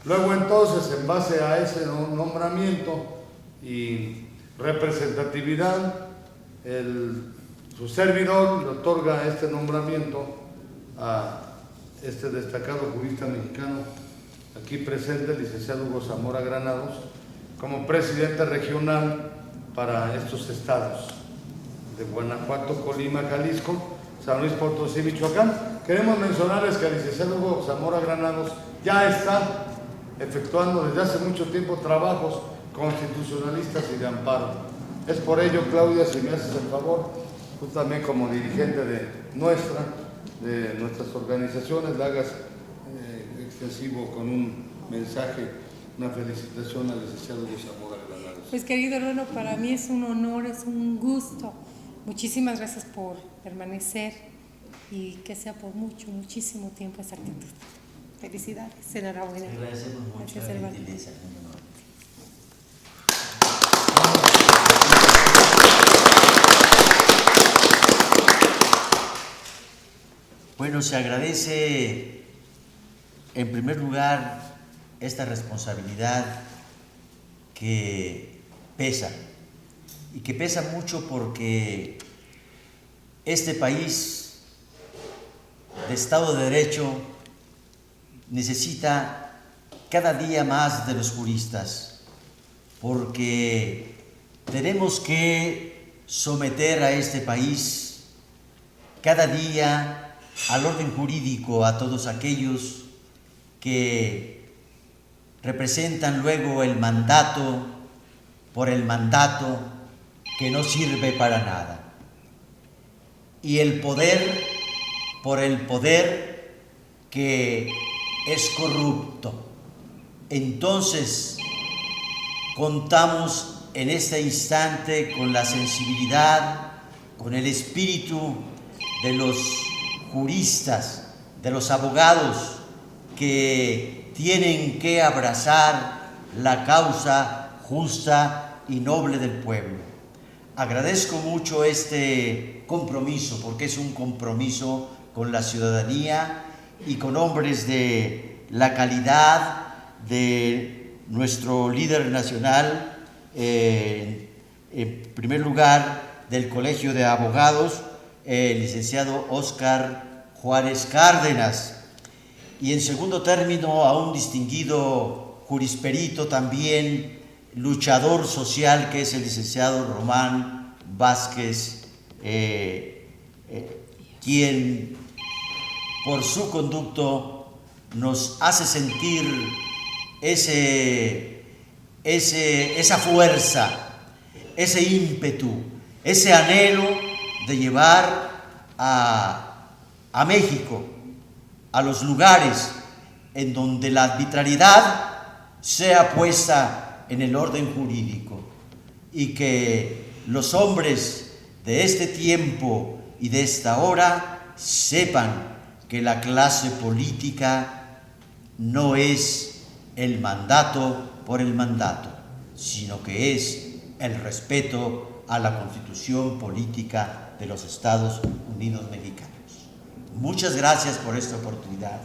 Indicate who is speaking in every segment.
Speaker 1: Luego entonces, en base a ese nombramiento y representatividad, su servidor le otorga este nombramiento a este destacado jurista mexicano aquí presente, el licenciado Hugo Zamora Granados, como presidente regional para estos estados de Guanajuato, Colima, Jalisco, San Luis Potosí, Michoacán. Queremos mencionarles que el licenciado Hugo Zamora Granados ya está efectuando desde hace mucho tiempo trabajos constitucionalistas y de amparo. Es por ello, Claudia, si me haces el favor, tú también como dirigente de nuestras organizaciones, le hagas extensivo con un mensaje, una felicitación al licenciado Hugo Zamora Granados.
Speaker 2: Pues querido hermano, para mí es un honor, es un gusto. Muchísimas gracias por permanecer y que sea por muchísimo tiempo esa actitud. Felicidades, enhorabuena.
Speaker 3: Agradecemos mucho la gentileza. Bueno, se agradece en primer lugar esta responsabilidad que pesa, y que pesa mucho porque este país de Estado de Derecho necesita cada día más de los juristas, porque tenemos que someter a este país cada día al orden jurídico a todos aquellos que representan luego el mandato por el mandato que no sirve para nada, y el poder por el poder que es corrupto. Entonces, contamos en este instante con la sensibilidad, con el espíritu de los juristas, de los abogados que tienen que abrazar la causa justa y noble del pueblo. Agradezco mucho este compromiso, porque es un compromiso con la ciudadanía y con hombres de la calidad de nuestro líder nacional, en primer lugar del Colegio de Abogados, el licenciado Óscar Juárez Cárdenas, y en segundo término a un distinguido jurisperito también, luchador social, que es el licenciado Román Vázquez, quien por su conducto nos hace sentir esa fuerza, ese ímpetu, ese anhelo de llevar a México a los lugares en donde la arbitrariedad sea puesta en el orden jurídico, y que los hombres de este tiempo y de esta hora sepan que la clase política no es el mandato por el mandato, sino que es el respeto a la Constitución política de los Estados Unidos mexicanos. Muchas gracias por esta oportunidad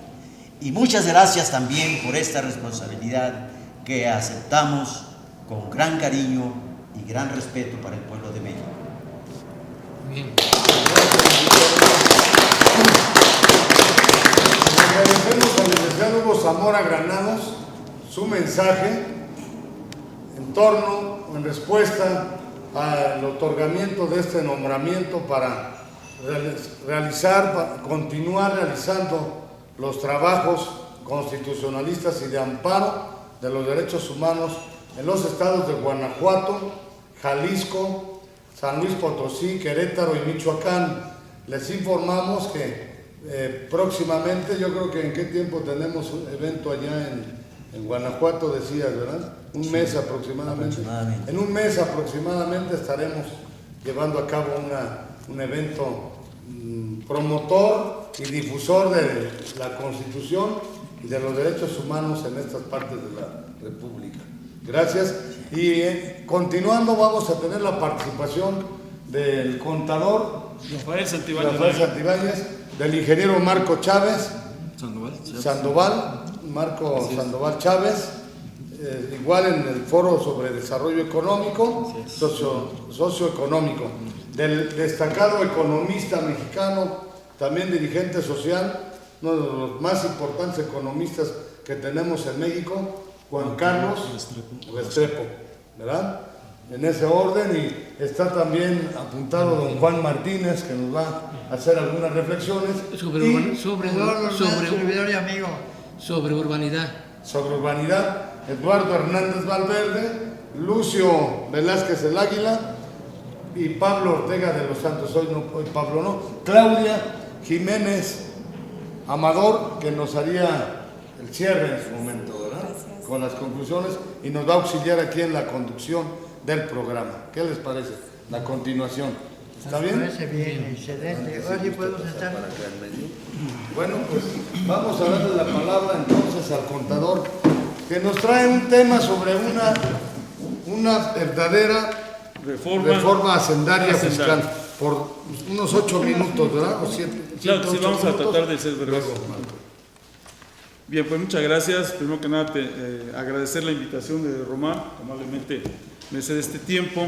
Speaker 3: y muchas gracias también por esta responsabilidad que aceptamos con gran cariño y gran respeto para el pueblo de México.
Speaker 1: Bien. Agradecemos al licenciado Hugo Zamora Granados su mensaje en torno o en respuesta al otorgamiento de este nombramiento para continuar realizando los trabajos constitucionalistas y de amparo de los derechos humanos en los estados de Guanajuato, Jalisco, San Luis Potosí, Querétaro y Michoacán. Les informamos que próximamente, yo creo que en qué tiempo tenemos un evento allá en Guanajuato, decías, ¿verdad? Un mes aproximadamente. En un mes aproximadamente estaremos llevando a cabo un evento promotor y difusor de la Constitución y de los derechos humanos en estas partes de la República. Gracias. Y continuando, vamos a tener la participación del contador
Speaker 4: Rafael Santibáñez,
Speaker 1: del ingeniero Marco Chávez Sandoval, Marco Sandoval Chávez, igual en el foro sobre desarrollo económico, socioeconómico, del destacado economista mexicano, también dirigente social, uno de los más importantes economistas que tenemos en México, Juan Carlos Restrepo, ¿verdad? En ese orden, y está también apuntado don Juan Martínez, que nos va a hacer algunas reflexiones
Speaker 4: sobre urbanidad.
Speaker 1: Sobre urbanidad, Eduardo Hernández Valverde, Lucio Velázquez el Águila y Pablo Ortega de los Santos. Hoy Pablo no. Claudia Jiménez Amador, que nos haría el cierre en su momento, ¿verdad?
Speaker 2: Gracias.
Speaker 1: Con las conclusiones, y nos va a auxiliar aquí en la conducción del programa. ¿Qué les parece? La continuación. ¿Está bien?
Speaker 5: Me parece bien, excelente. Ahora sí podemos sentar.
Speaker 1: Bueno, pues vamos a darle la palabra entonces al contador, que nos trae un tema sobre una verdadera reforma hacendaria fiscal, por unos 8 minutos, ¿verdad? O 7.
Speaker 6: Claro que sí, vamos a tratar de ser breves. Bien, pues muchas gracias. Primero que nada, agradecer la invitación de Román, amablemente me cede este tiempo.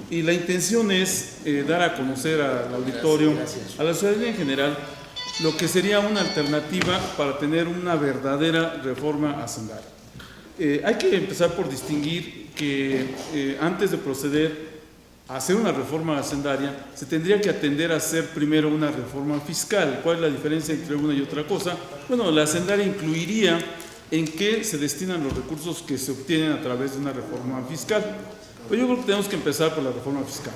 Speaker 6: Y la intención es dar a conocer al auditorio, a la ciudadanía en general, lo que sería una alternativa para tener una verdadera reforma hacendaria. Hay que empezar por distinguir que antes de proceder a hacer una reforma hacendaria, se tendría que atender a hacer primero una reforma fiscal. ¿Cuál es la diferencia entre una y otra cosa? Bueno, la hacendaria incluiría en qué se destinan los recursos que se obtienen a través de una reforma fiscal. Pero yo creo que tenemos que empezar por la reforma fiscal,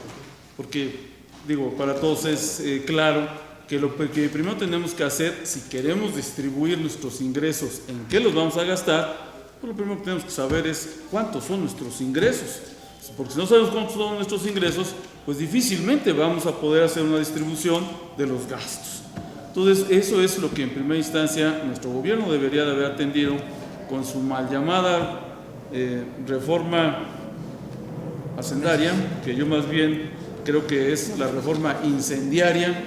Speaker 6: porque, digo, para todos es claro que lo que primero tenemos que hacer, si queremos distribuir nuestros ingresos, en qué los vamos a gastar, pues lo primero que tenemos que saber es cuántos son nuestros ingresos. Porque si no sabemos cuántos son nuestros ingresos, pues difícilmente vamos a poder hacer una distribución de los gastos. Entonces, eso es lo que en primera instancia nuestro gobierno debería de haber atendido con su mal llamada reforma hacendaria, que yo más bien creo que es la reforma incendiaria,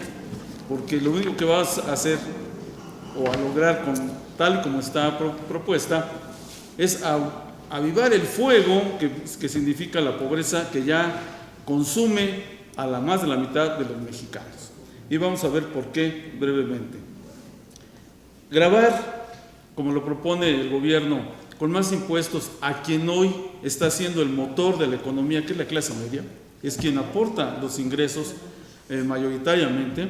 Speaker 6: porque lo único que vas a hacer o a lograr tal como está propuesta es avivar el fuego que significa la pobreza que ya consume a la más de la mitad de los mexicanos. Y vamos a ver por qué brevemente. Gravar, como lo propone el gobierno, con más impuestos a quien hoy está siendo el motor de la economía, que es la clase media, es quien aporta los ingresos mayoritariamente,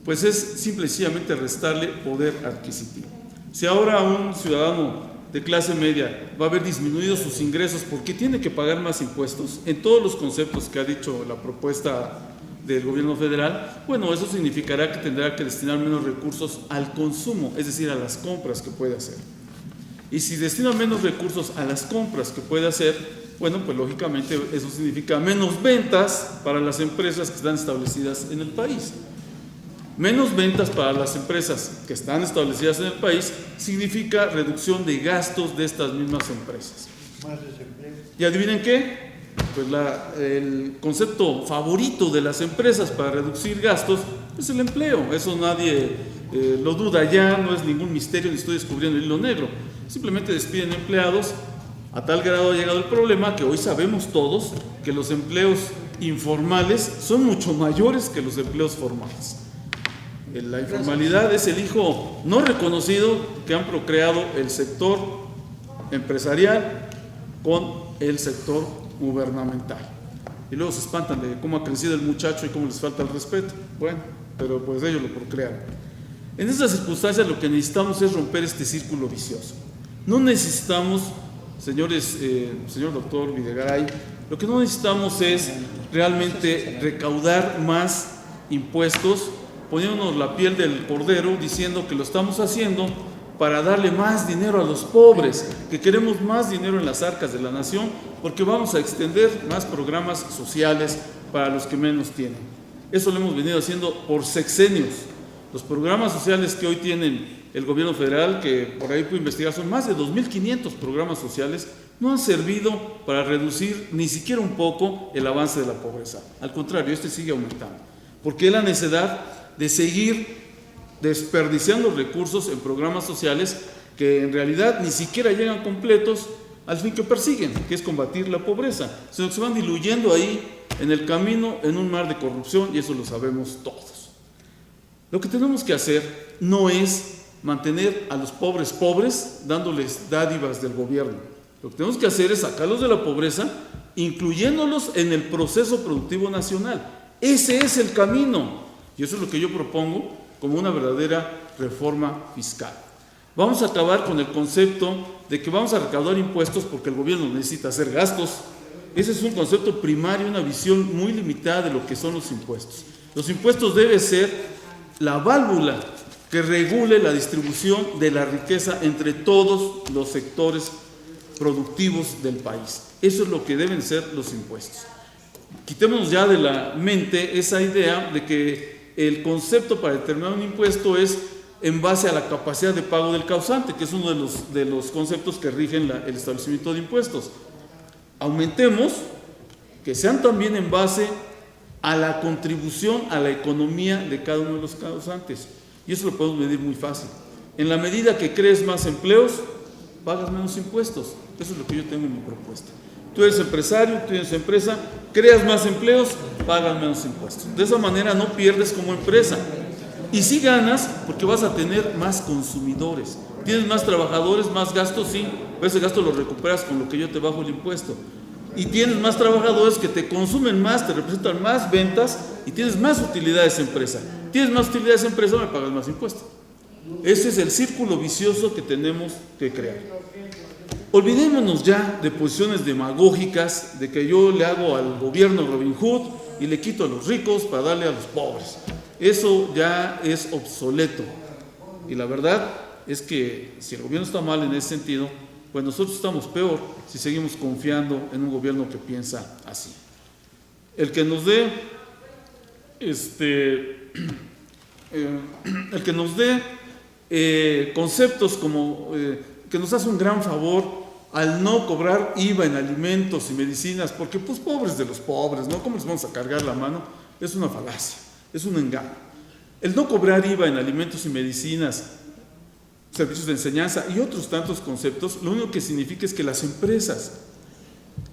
Speaker 6: pues es simple y sencillamente restarle poder adquisitivo. Si ahora un ciudadano de clase media va a haber disminuido sus ingresos porque tiene que pagar más impuestos en todos los conceptos que ha dicho la propuesta del gobierno federal, bueno, eso significará que tendrá que destinar menos recursos al consumo, es decir, a las compras que puede hacer. Y si destina menos recursos a las compras que puede hacer, bueno, pues lógicamente eso significa menos ventas para las empresas que están establecidas en el país. Menos ventas para las empresas que están establecidas en el país significa reducción de gastos de estas mismas empresas.
Speaker 5: Más desempleo.
Speaker 6: ¿Y adivinen qué? Pues el concepto favorito de las empresas para reducir gastos es el empleo. Eso nadie lo duda ya, no es ningún misterio ni estoy descubriendo el hilo negro. Simplemente despiden empleados. A tal grado ha llegado el problema que hoy sabemos todos que los empleos informales son mucho mayores que los empleos formales. La informalidad es el hijo no reconocido que han procreado el sector empresarial con el sector gubernamental. Y luego se espantan de cómo ha crecido el muchacho y cómo les falta el respeto. Bueno, pero pues ellos lo procrearon. En estas circunstancias lo que necesitamos es romper este círculo vicioso. No necesitamos, señor doctor Videgaray, lo que no necesitamos es realmente recaudar más impuestos, poniéndonos la piel del cordero, diciendo que lo estamos haciendo para darle más dinero a los pobres, que queremos más dinero en las arcas de la nación, porque vamos a extender más programas sociales para los que menos tienen. Eso lo hemos venido haciendo por sexenios. Los programas sociales que hoy tienen el gobierno federal, que por ahí puedo investigar, son más de 2.500 programas sociales, no han servido para reducir ni siquiera un poco el avance de la pobreza. Al contrario, este sigue aumentando, porque es la necesidad de seguir desperdiciando recursos en programas sociales que en realidad ni siquiera llegan completos al fin que persiguen, que es combatir la pobreza, sino que se van diluyendo ahí en el camino en un mar de corrupción, y eso lo sabemos todos. Lo que tenemos que hacer no es mantener a los pobres pobres dándoles dádivas del gobierno. Lo que tenemos que hacer es sacarlos de la pobreza, incluyéndolos en el proceso productivo nacional. Ese es el camino, y eso es lo que yo propongo como una verdadera reforma fiscal. Vamos a acabar con el concepto de que vamos a recaudar impuestos porque el gobierno necesita hacer gastos. Ese es un concepto primario, una visión muy limitada de lo que son los impuestos. Los impuestos deben ser la válvula que regule la distribución de la riqueza entre todos los sectores productivos del país. Eso es lo que deben ser los impuestos. Quitémonos ya de la mente esa idea de que el concepto para determinar un impuesto es en base a la capacidad de pago del causante, que es uno de los conceptos que rigen el establecimiento de impuestos. Aumentemos que sean también en base a la contribución a la economía de cada uno de los causantes. Y eso lo podemos medir muy fácil. En la medida que crees más empleos, pagas menos impuestos. Eso es lo que yo tengo en mi propuesta. Tú eres empresario, tú tienes empresa, creas más empleos, pagas menos impuestos. De esa manera no pierdes como empresa. Y sí ganas porque vas a tener más consumidores. Tienes más trabajadores, más gastos, sí, pero ese gasto lo recuperas con lo que yo te bajo el impuesto. Y tienes más trabajadores que te consumen más, te representan más ventas y tienes más utilidades en empresa. Tienes más utilidades en empresa, me pagas más impuestos. Ese es el círculo vicioso que tenemos que crear. Olvidémonos ya de posiciones demagógicas, de que yo le hago al gobierno Robin Hood y le quito a los ricos para darle a los pobres. Eso ya es obsoleto. Y la verdad es que si el gobierno está mal en ese sentido, pues nosotros estamos peor si seguimos confiando en un gobierno que piensa así. El que nos dé, conceptos como que nos hace un gran favor al no cobrar IVA en alimentos y medicinas, porque pues pobres de los pobres, ¿no? ¿Cómo les vamos a cargar la mano? Es una falacia, es un engaño. El no cobrar IVA en alimentos y medicinas, servicios de enseñanza y otros tantos conceptos, lo único que significa es que las empresas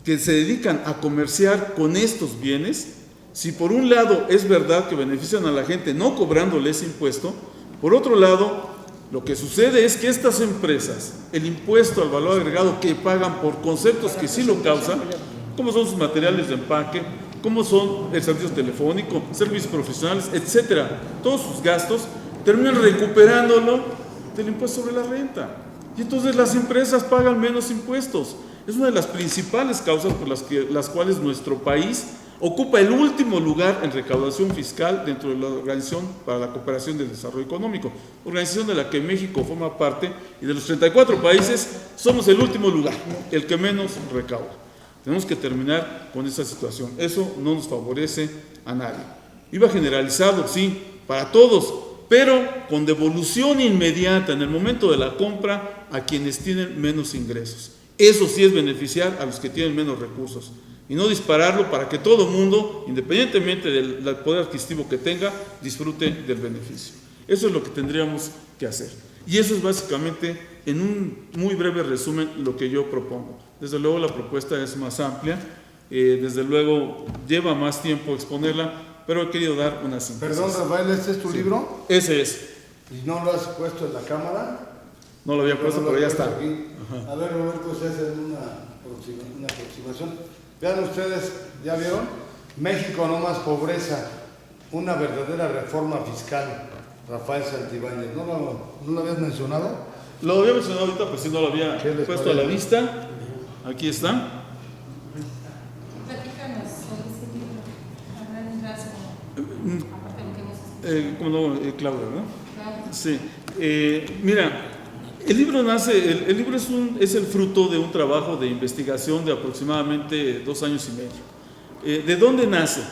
Speaker 6: que se dedican a comerciar con estos bienes, si por un lado es verdad que benefician a la gente no cobrándole ese impuesto, por otro lado, lo que sucede es que estas empresas, el impuesto al valor agregado que pagan por conceptos que sí lo causan, como son sus materiales de empaque, como son el servicio telefónico, servicios profesionales, etcétera, todos sus gastos, terminan recuperándolo del impuesto sobre la renta. Y entonces las empresas pagan menos impuestos. Es una de las principales causas por las cuales nuestro país ocupa el último lugar en recaudación fiscal dentro de la Organización para la Cooperación del Desarrollo Económico, organización de la que México forma parte, y de los 34 países somos el último lugar, el que menos recauda. Tenemos que terminar con esa situación. Eso no nos favorece a nadie. IVA generalizado, sí, para todos, pero con devolución inmediata en el momento de la compra a quienes tienen menos ingresos. Eso sí es beneficiar a los que tienen menos recursos y no dispararlo para que todo el mundo, independientemente del poder adquisitivo que tenga, disfrute del beneficio. Eso es lo que tendríamos que hacer. Y eso es básicamente, en un muy breve resumen, lo que yo propongo. Desde luego la propuesta es más amplia, desde luego lleva más tiempo exponerla, pero he querido dar una síntesis.
Speaker 1: Perdón, Rafael, ¿este es tu libro?
Speaker 6: Ese es.
Speaker 1: ¿Y no lo has puesto en la cámara?
Speaker 6: No lo había puesto, pero ya está.
Speaker 1: A ver, Roberto, se hace una aproximación. Vean ustedes, ¿ya vieron? México no más pobreza, una verdadera reforma fiscal. Rafael Santibáñez, ¿no lo habías mencionado?
Speaker 6: Lo había mencionado ahorita, pues sí, no lo había puesto a la vista. Aquí está.
Speaker 2: Platícanos sobre ese libro, a gran rasgo, aparte de lo que hemos
Speaker 6: Como no, Claudia, ¿no?
Speaker 2: Claro.
Speaker 6: Sí. Mira, el libro nace, el libro es el fruto de un trabajo de investigación de aproximadamente 2 años y medio. ¿De dónde nace?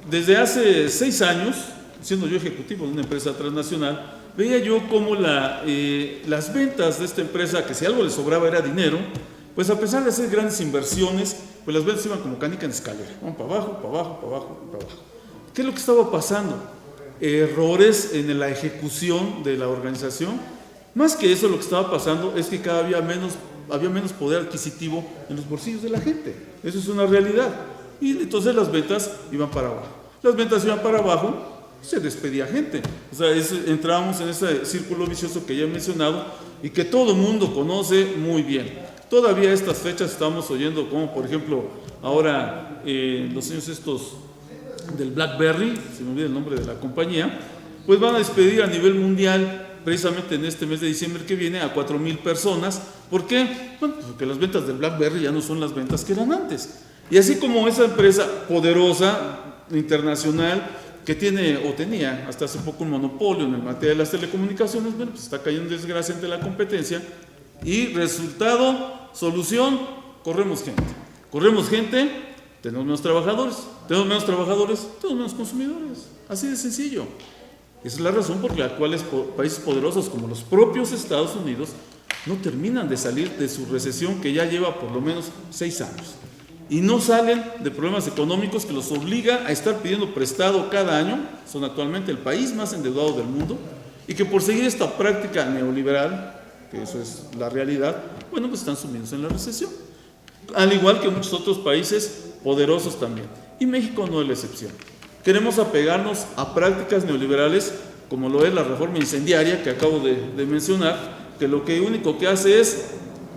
Speaker 6: Desde hace 6 años, siendo yo ejecutivo de una empresa transnacional, veía yo cómo las ventas de esta empresa, que si algo le sobraba era dinero, pues a pesar de hacer grandes inversiones, pues las ventas iban como canica en escalera, van para abajo, para abajo, para abajo, para abajo. ¿Qué es lo que estaba pasando? Errores en la ejecución de la organización Más que eso, lo que estaba pasando es que había menos poder adquisitivo en los bolsillos de la gente. Eso es una realidad. Y entonces las ventas iban para abajo. Las ventas iban para abajo, se despedía gente. O sea, entrábamos en ese círculo vicioso que ya he mencionado y que todo mundo conoce muy bien. Todavía a estas fechas estamos oyendo como, por ejemplo, ahora los años estos del BlackBerry, se me olvida el nombre de la compañía, pues van a despedir a nivel mundial precisamente en este mes de diciembre que viene a 4,000 personas. ¿Por qué? Bueno, pues porque las ventas del BlackBerry ya no son las ventas que eran antes. Y así como esa empresa poderosa, internacional, que tiene o tenía hasta hace poco un monopolio en el materia de las telecomunicaciones, bueno, pues está cayendo en desgracia ante la competencia. Y resultado, solución, corremos gente, tenemos menos trabajadores, tenemos menos consumidores. Así de sencillo. Esa es la razón por la cual países poderosos como los propios Estados Unidos no terminan de salir de su recesión que ya lleva por lo menos 6 años. Y no salen de problemas económicos que los obliga a estar pidiendo prestado cada año. Son actualmente el país más endeudado del mundo y que por seguir esta práctica neoliberal, que eso es la realidad, bueno, pues están sumidos en la recesión. Al igual que muchos otros países poderosos también. Y México no es la excepción. Queremos apegarnos a prácticas neoliberales como lo es la reforma incendiaria que acabo de mencionar, que lo único que hace es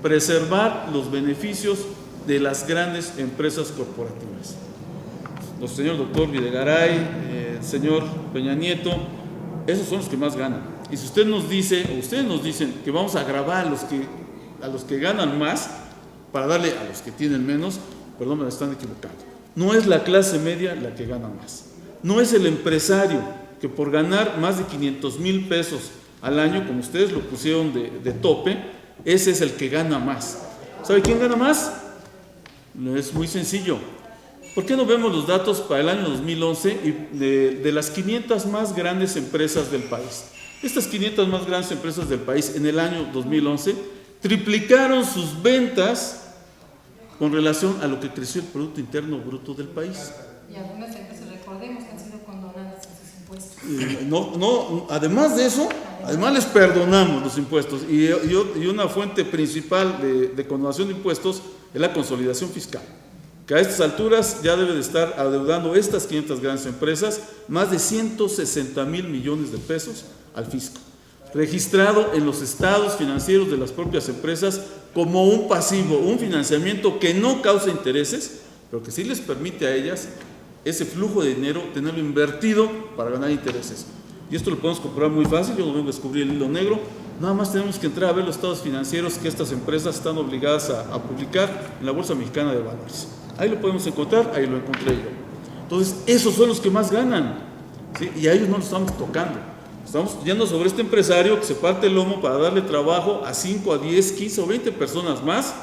Speaker 6: preservar los beneficios de las grandes empresas corporativas. El señor doctor Videgaray, el señor Peña Nieto, esos son los que más ganan. Y si usted nos dice, o ustedes nos dicen que vamos a gravar a los que ganan más para darle a los que tienen menos, perdón, me están equivocando. No es la clase media la que gana más. No es el empresario que por ganar más de 500,000 pesos al año, como ustedes lo pusieron de tope, ese es el que gana más. ¿Sabe quién gana más? Es muy sencillo. ¿Por qué no vemos los datos para el año 2011 de las 500 más grandes empresas del país? Estas 500 más grandes empresas del país en el año 2011 triplicaron sus ventas con relación a lo que creció el Producto Interno Bruto del país.
Speaker 2: Y algunas empresas, recordemos, que han sido condonadas en sus
Speaker 6: impuestos. Además de eso, además les perdonamos los impuestos. Y una fuente principal de condonación de impuestos es la consolidación fiscal, que a estas alturas ya debe de estar adeudando estas 500 grandes empresas más de 160,000 millones de pesos al fisco, registrado en los estados financieros de las propias empresas como un pasivo, un financiamiento que no causa intereses, pero que sí les permite a ellas ese flujo de dinero tenerlo invertido para ganar intereses. Y esto lo podemos comprobar muy fácil. Yo no vengo a descubrir el hilo negro, nada más tenemos que entrar a ver los estados financieros que estas empresas están obligadas a publicar en la Bolsa Mexicana de Valores. Ahí lo podemos encontrar, ahí lo encontré yo. Entonces, esos son los que más ganan, ¿sí? Y a ellos no los estamos tocando. Estamos yendo sobre este empresario que se parte el lomo para darle trabajo a 5, a 10, 15 o 20 personas más,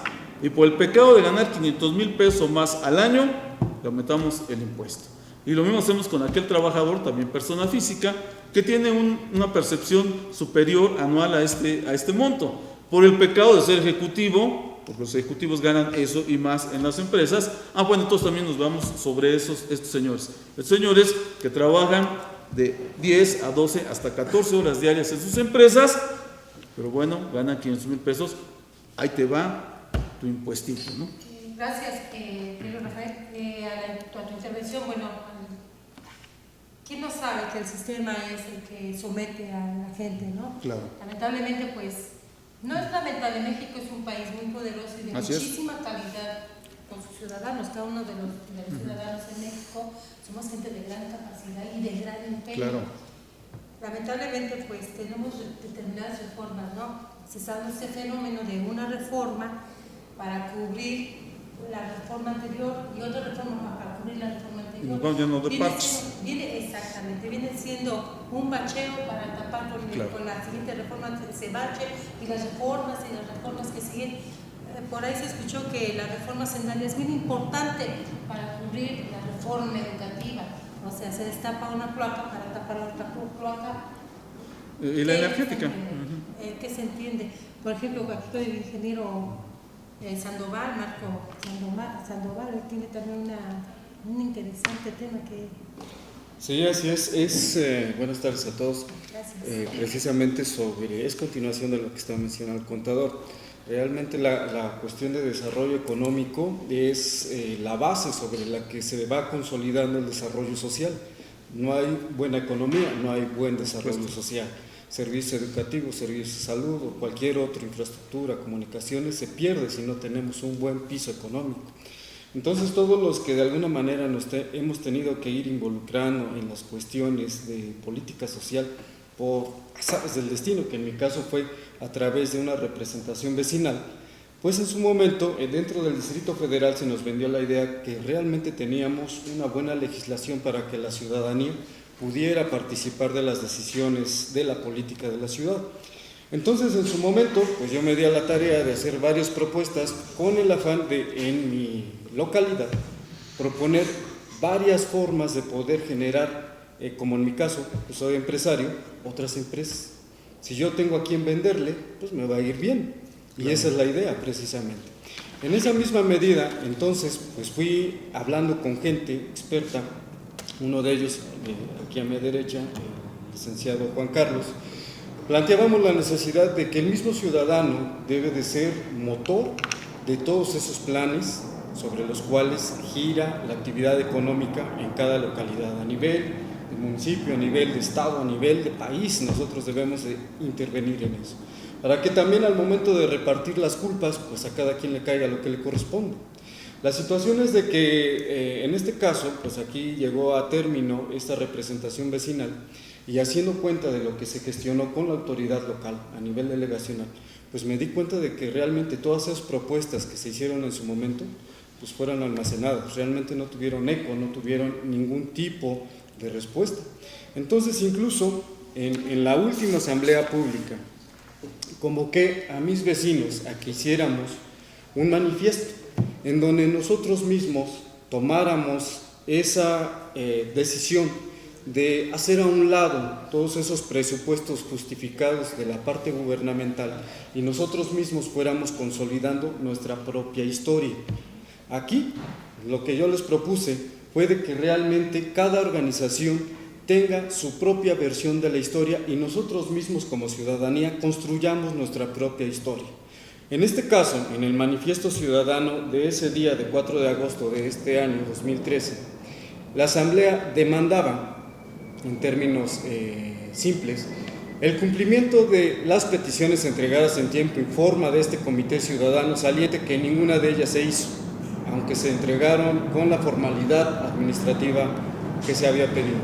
Speaker 6: y por el pecado de ganar 500,000 pesos más al año, le aumentamos el impuesto. Y lo mismo hacemos con aquel trabajador, también persona física, que tiene una percepción superior anual a este monto. Por el pecado de ser ejecutivo, porque los ejecutivos ganan eso y más en las empresas, bueno, entonces también nos vamos sobre estos señores. Estos señores que trabajan de 10 a 12 hasta 14 horas diarias en sus empresas, pero bueno, ganan 500,000 pesos, ahí te va tu impuestito, ¿no?
Speaker 2: Gracias, querido Rafael. A tu intervención, bueno, ¿quién no sabe que el sistema es el que somete a la gente, no?
Speaker 6: Claro.
Speaker 2: Lamentablemente, pues, no es lamentable, México es un país muy poderoso y de muchísima calidad con sus ciudadanos. Cada uno de los ciudadanos en México somos gente de gran capacidad y de gran empeño. Claro. Lamentablemente, pues, tenemos determinadas reformas, ¿no? Se sabe este fenómeno de una reforma para cubrir la reforma anterior y otra reforma para cubrir la reforma anterior.
Speaker 6: Nos vamos lleno de parches.
Speaker 2: Viene siendo un bacheo para tapar con la siguiente reforma ese bache y las reformas que siguen. Por ahí se escuchó que la reforma sendaria es bien importante para cubrir la reforma educativa. O sea, se destapa una cloaca para tapar la otra cloaca.
Speaker 6: Y la energética.
Speaker 2: ¿Qué se entiende? Por ejemplo, aquí el ingeniero Sandoval, Marco Sandoval, él tiene también un interesante tema que
Speaker 7: Sí, así es. Buenas tardes a todos. Precisamente es continuación de lo que está mencionando el contador. Realmente la cuestión de desarrollo económico es la base sobre la que se va consolidando el desarrollo social. No hay buena economía, no hay buen desarrollo social. Servicios educativos, servicios de salud o cualquier otra infraestructura, comunicaciones, se pierde si no tenemos un buen piso económico. Entonces todos los que de alguna manera hemos tenido que ir involucrando en las cuestiones de política social por azares del destino, que en mi caso fue a través de una representación vecinal, pues en su momento dentro del Distrito Federal se nos vendió la idea que realmente teníamos una buena legislación para que la ciudadanía pudiera participar de las decisiones de la política de la ciudad. Entonces en su momento pues yo me di a la tarea de hacer varias propuestas con el afán de en mi localidad proponer varias formas de poder generar, como en mi caso, pues soy empresario, otras empresas. Si yo tengo a quien venderle, pues me va a ir bien. Y esa es la idea precisamente. En esa misma medida, entonces, pues fui hablando con gente experta, uno de ellos, aquí a mi derecha, el licenciado Juan Carlos, planteábamos la necesidad de que el mismo ciudadano debe de ser motor de todos esos planes sobre los cuales gira la actividad económica en cada localidad, a nivel de municipio, a nivel de estado, a nivel de país. Nosotros debemos de intervenir en eso, para que también al momento de repartir las culpas, pues a cada quien le caiga lo que le corresponde. La situación es de que en este caso, pues aquí llegó a término esta representación vecinal y haciendo cuenta de lo que se gestionó con la autoridad local a nivel delegacional, pues me di cuenta de que realmente todas esas propuestas que se hicieron en su momento, pues fueron almacenadas, realmente no tuvieron eco, no tuvieron ningún tipo de respuesta. Entonces incluso en la última asamblea pública convoqué a mis vecinos a que hiciéramos un manifiesto en donde nosotros mismos tomáramos esa decisión de hacer a un lado todos esos presupuestos justificados de la parte gubernamental y nosotros mismos fuéramos consolidando nuestra propia historia. Aquí lo que yo les propuse fue de que realmente cada organización tenga su propia versión de la historia y nosotros mismos como ciudadanía construyamos nuestra propia historia. En este caso, en el manifiesto ciudadano de ese día de 4 de agosto de este año 2013, la Asamblea demandaba, en términos simples, el cumplimiento de las peticiones entregadas en tiempo y forma de este comité ciudadano saliente, que ninguna de ellas se hizo, aunque se entregaron con la formalidad administrativa que se había pedido.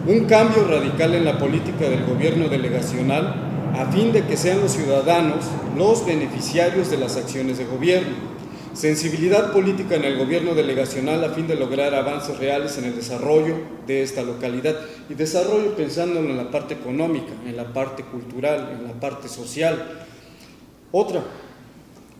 Speaker 7: Un cambio radical en la política del gobierno delegacional a fin de que sean los ciudadanos los beneficiarios de las acciones de gobierno. Sensibilidad política en el gobierno delegacional a fin de lograr avances reales en el desarrollo de esta localidad. Y desarrollo pensándolo en la parte económica, en la parte cultural, en la parte social. Otra,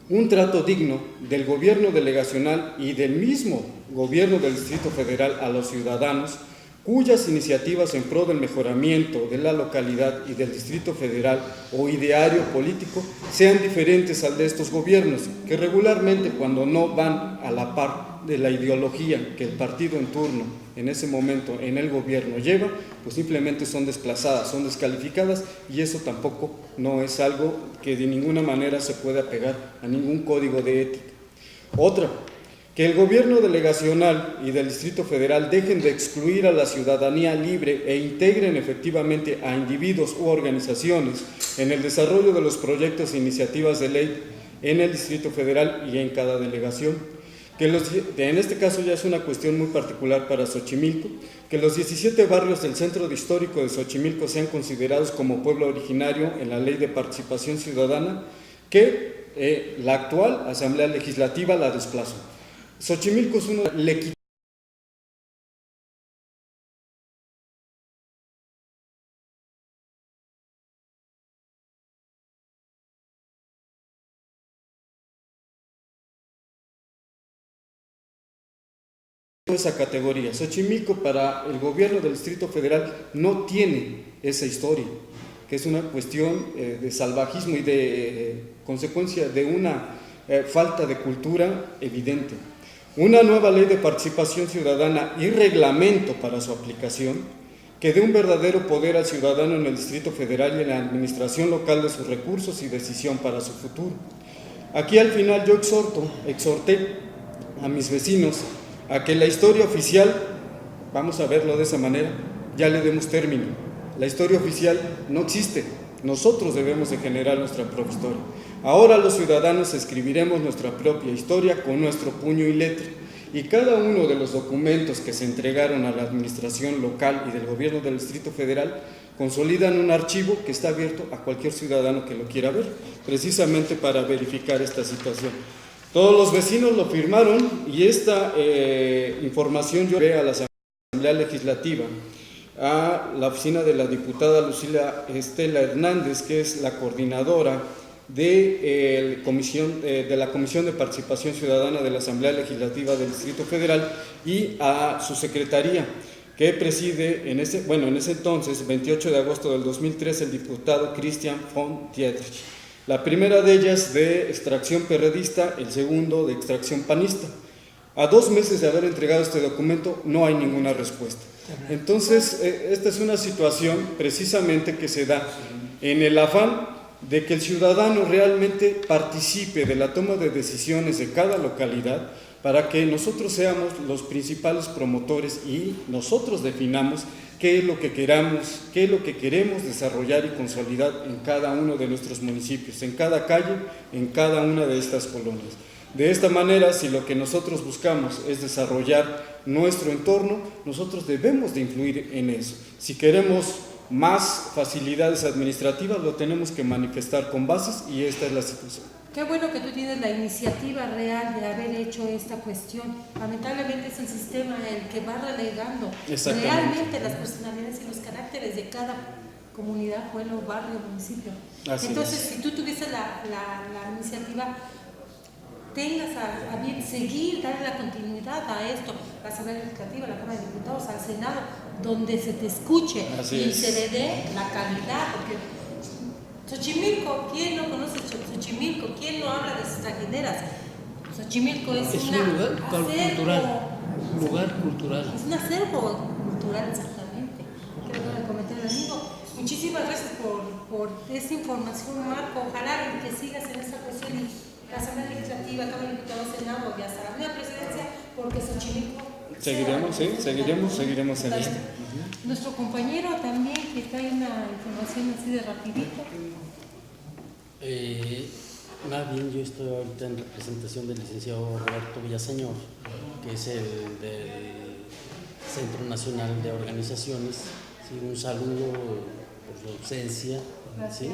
Speaker 7: un trato digno del gobierno delegacional y del mismo gobierno del Distrito Federal a los ciudadanos, cuyas iniciativas en pro del mejoramiento de la localidad y del Distrito Federal o ideario político sean diferentes al de estos gobiernos, que regularmente cuando no van a la par de la ideología que el partido en turno en ese momento en el gobierno lleva, pues simplemente son desplazadas, son descalificadas, y eso tampoco no es algo que de ninguna manera se pueda apegar a ningún código de ética. Otra, que el gobierno delegacional y del Distrito Federal dejen de excluir a la ciudadanía libre e integren efectivamente a individuos u organizaciones en el desarrollo de los proyectos e iniciativas de ley en el Distrito Federal y en cada delegación. Que en este caso ya es una cuestión muy particular para Xochimilco, que los 17 barrios del centro histórico de Xochimilco sean considerados como pueblo originario en la Ley de Participación Ciudadana, que la actual Asamblea Legislativa la desplazó. Xochimilco es una esa categoría. Xochimilco para el gobierno del Distrito Federal no tiene esa historia, que es una cuestión de salvajismo y de consecuencia de una falta de cultura evidente. una nueva ley de participación ciudadana y reglamento para su aplicación, que dé un verdadero poder al ciudadano en el Distrito Federal y en la administración local de sus recursos y decisión para su futuro. Aquí al final yo exhorté a mis vecinos a que la historia oficial, vamos a verlo de esa manera, ya le demos término. La historia oficial no existe, nosotros debemos de generar nuestra propia historia. Ahora los ciudadanos escribiremos nuestra propia historia con nuestro puño y letra, y cada uno de los documentos que se entregaron a la administración local y del gobierno del Distrito Federal consolidan un archivo que está abierto a cualquier ciudadano que lo quiera ver, precisamente para verificar esta situación. Todos los vecinos lo firmaron y esta información yo llevé a la Asamblea Legislativa, a la oficina de la diputada Lucila Estela Hernández, que es la coordinadora de la Comisión de Participación Ciudadana de la Asamblea Legislativa del Distrito Federal, y a su secretaría, que preside en ese entonces, 28 de agosto del 2003, el diputado Christian von Dietrich. La primera de ellas de extracción perredista, el segundo de extracción panista. A 2 meses de haber entregado este documento no hay ninguna respuesta. Entonces, esta es una situación precisamente que se da en el afán de que el ciudadano realmente participe de la toma de decisiones de cada localidad, para que nosotros seamos los principales promotores y nosotros definamos qué es lo que queremos desarrollar y consolidar en cada uno de nuestros municipios, en cada calle, en cada una de estas colonias. De esta manera, si lo que nosotros buscamos es desarrollar nuestro entorno, nosotros debemos de influir en eso. Si queremos más facilidades administrativas, lo tenemos que manifestar con bases, y esta es la situación.
Speaker 2: Qué bueno que tú tienes la iniciativa real de haber hecho esta cuestión. Lamentablemente es el sistema el que va relegando realmente las personalidades y los caracteres de cada comunidad, pueblo, barrio, municipio.
Speaker 7: Así
Speaker 2: Entonces,
Speaker 7: es.
Speaker 2: si tú tuvieses la iniciativa, tengas a bien seguir, darle la continuidad a esto, la Asamblea Legislativa, la Cámara de Diputados, al Senado, donde se te escuche y se le dé la calidad, porque Xochimilco, ¿quién no conoce Xochimilco? ¿Quién no habla de sus trajineras? Xochimilco es
Speaker 4: Es
Speaker 2: un
Speaker 4: un lugar
Speaker 2: acervo
Speaker 4: cultural.
Speaker 2: Es un acervo cultural, exactamente. Quiero comentar al amigo. Muchísimas gracias por esta información, Marco. Ojalá que sigas en esta cuestión y la Asamblea Legislativa, Cámara de Diputados, Senado y hasta la misma presidencia, porque Xochimilco.
Speaker 7: Seguiremos en esto.
Speaker 2: Nuestro compañero también, que trae una información así de rapidito.
Speaker 8: Más bien, yo estoy ahorita en representación del licenciado Roberto Villaseñor, que es el del Centro Nacional de Organizaciones. Sí, un saludo por su ausencia. ¿Sí?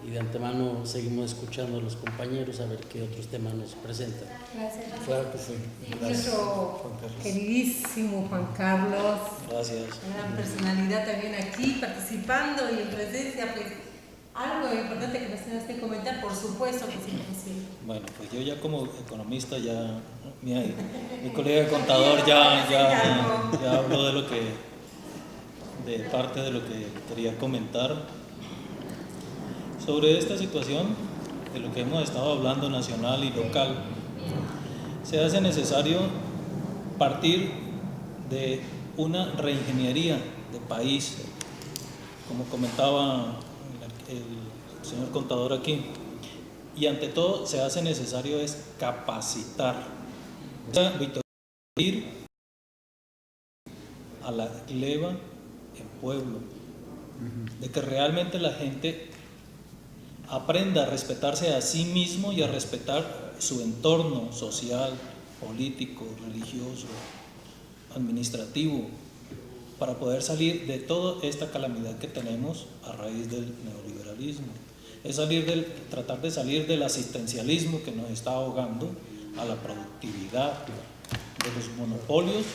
Speaker 8: Y de antemano seguimos escuchando a los compañeros a ver qué otros temas nos presentan.
Speaker 2: Gracias.
Speaker 8: Claro que sí.
Speaker 2: Nuestro queridísimo Juan Carlos.
Speaker 8: Gracias.
Speaker 2: Una personalidad también aquí participando y en presencia, pues algo importante que nos tengas que comentar, por supuesto que sí.
Speaker 9: Bueno, pues yo ya como economista, ya mi colega contador ya habló de parte de lo que quería comentar. Sobre esta situación, de lo que hemos estado hablando nacional y local, se hace necesario partir de una reingeniería de país, como comentaba el señor contador aquí, y ante todo se hace necesario es capacitar, ir a la leva en pueblo, de que realmente la gente aprenda a respetarse a sí mismo y a respetar su entorno social, político, religioso, administrativo, para poder salir de toda esta calamidad que tenemos a raíz del neoliberalismo. Es tratar de salir del asistencialismo que nos está ahogando a la productividad, de los monopolios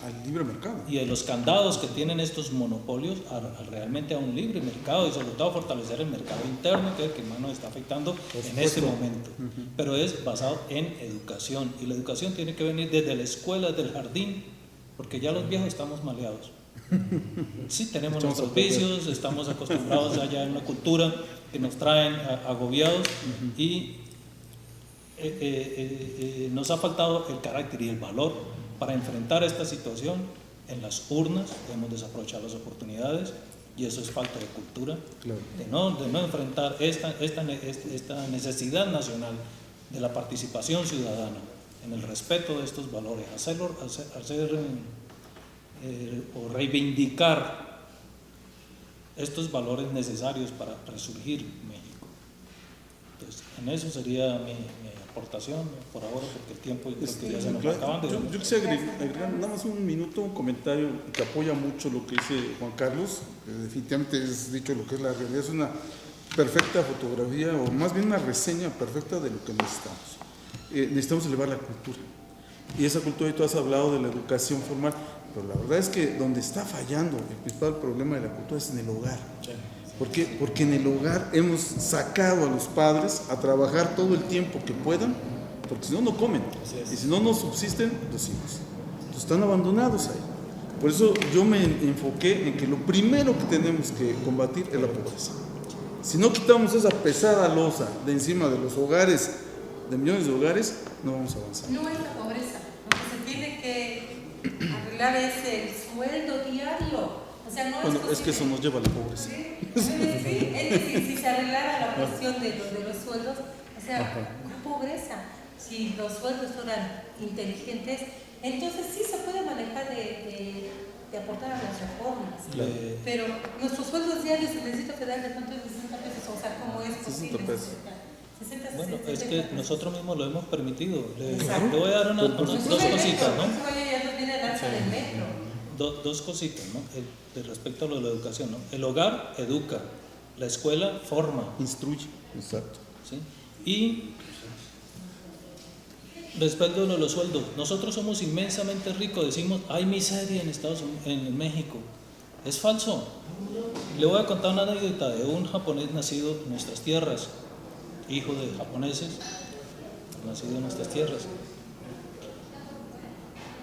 Speaker 6: al libre mercado
Speaker 9: y de los candados que tienen estos monopolios realmente a un libre mercado, y sobre todo a fortalecer el mercado interno, que es el que más nos está afectando en este momento. Pero es basado en educación, y la educación tiene que venir desde la escuela, desde el jardín, porque ya los viejos estamos maleados. Sí, tenemos nuestros vicios, estamos acostumbrados allá en una cultura que nos traen agobiados, y nos ha faltado el carácter y el valor para enfrentar esta situación. En las urnas hemos desaprovechado las oportunidades y eso es falta de cultura,
Speaker 7: Claro.
Speaker 9: de no enfrentar esta necesidad nacional de la participación ciudadana en el respeto de estos valores, o reivindicar estos valores necesarios para resurgir México. Entonces, en eso sería mi aportación por ahora, porque el tiempo yo creo que ya se nos va acabando.
Speaker 6: Yo quisiera agregar nada más un minuto, un comentario que apoya mucho lo que dice Juan Carlos. Definitivamente es dicho lo que es la realidad, es una perfecta fotografía, o más bien una reseña perfecta de lo que necesitamos. Necesitamos elevar la cultura. Y esa cultura, y tú has hablado de la educación formal, pero la verdad es que donde está fallando el principal problema de la cultura es en el hogar. ¿Por qué? Porque en el hogar hemos sacado a los padres a trabajar todo el tiempo que puedan, porque si no, no comen. Y si no, no subsisten los hijos. Entonces están abandonados ahí. Por eso yo me enfoqué en que lo primero que tenemos que combatir es la pobreza. Si no quitamos esa pesada losa de encima de los hogares, de millones de hogares, no vamos a avanzar.
Speaker 2: No es la pobreza, lo que se tiene que arreglar es el sueldo diario. O sea, no
Speaker 6: Bueno,
Speaker 2: es
Speaker 6: es que eso nos lleva a la pobreza.
Speaker 2: Sí, es decir, si se arreglara la cuestión de los sueldos, o sea, no pobreza. Si los sueldos fueran inteligentes, entonces sí se puede manejar de aportar a las reformas.
Speaker 6: Claro.
Speaker 2: Pero nuestros sueldos diarios en el Distrito Federal de cuánto es de 60 pesos, o sea, ¿cómo es
Speaker 6: 60
Speaker 2: posible?
Speaker 6: pesos.
Speaker 2: 60,
Speaker 9: Bueno,
Speaker 2: 60,
Speaker 9: es
Speaker 2: 60.
Speaker 9: que nosotros mismos lo hemos permitido. Le
Speaker 2: Exacto.
Speaker 9: voy a dar dos cositas, ¿no?
Speaker 2: Ya no tiene el alza del metro.
Speaker 9: Dos cositas, ¿no? Respecto a lo de la educación, ¿no? El hogar educa, la escuela forma,
Speaker 6: Instruye. Exacto.
Speaker 9: ¿sí? Y respecto a lo de los sueldos, nosotros somos inmensamente ricos, decimos, hay miseria en México. Es falso. Le voy a contar una anécdota de un japonés nacido en nuestras tierras, hijo de japoneses, nacido en nuestras tierras.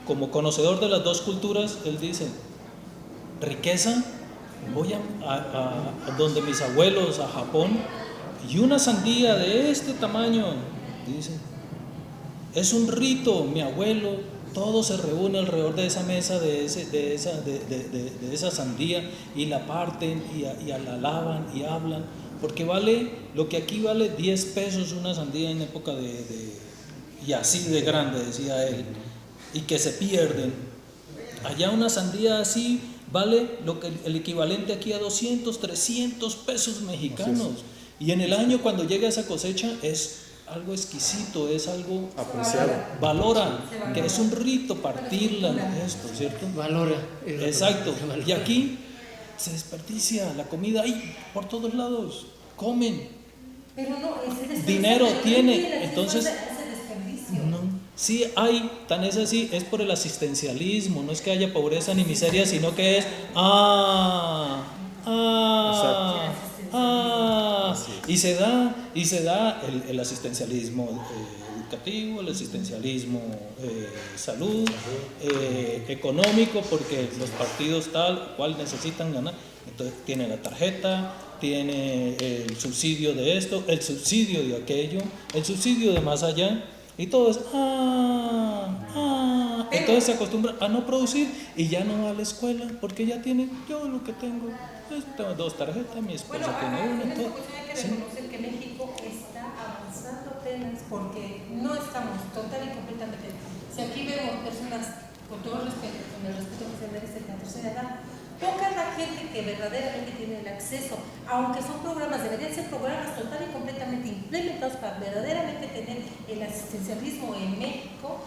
Speaker 9: Como conocedor de las dos culturas, él dice, riqueza, voy a donde mis abuelos, a Japón, y una sandía de este tamaño, dice, es un rito, mi abuelo, todo se reúne alrededor de esa mesa, de esa sandía, y la parten, y la lavan, y hablan, porque vale, lo que aquí vale 10 pesos una sandía en época y así de grande, decía él, y que se pierden. Allá una sandía así vale el equivalente aquí a 200, 300 pesos mexicanos. Y en el año cuando llega esa cosecha es algo exquisito, es algo
Speaker 6: apreciado.
Speaker 9: Valora, que es un rito partirla, esto, ¿cierto?
Speaker 4: Valora.
Speaker 9: Exacto. Y aquí se desperdicia la comida ahí por todos lados, comen.
Speaker 2: Pero no, ese desperdicio,
Speaker 9: Dinero
Speaker 2: pero
Speaker 9: tiene,
Speaker 2: no tiene ese
Speaker 9: entonces
Speaker 2: desperdicio.
Speaker 9: no. Sí hay, tan es así, es por el asistencialismo, no es que haya pobreza ni miseria, sino que es y se da el asistencialismo educativo, el asistencialismo salud, económico, porque los partidos tal cual necesitan ganar, entonces tiene la tarjeta, tiene el subsidio de esto, el subsidio de aquello, el subsidio de más allá. Y todo es, entonces se acostumbra a no producir y ya no va a la escuela porque ya tiene, yo lo que tengo, tengo 2 tarjetas, mi esposa tiene una.
Speaker 2: En esta cuestión hay que reconocer que México está avanzando apenas porque no estamos total y completamente. Si aquí vemos personas, con todo respeto, con el respeto que se merece la tercera edad, poca es la gente que verdaderamente tiene el acceso, aunque son programas, deberían ser programas total y completamente implementados para verdaderamente tener el asistencialismo en México,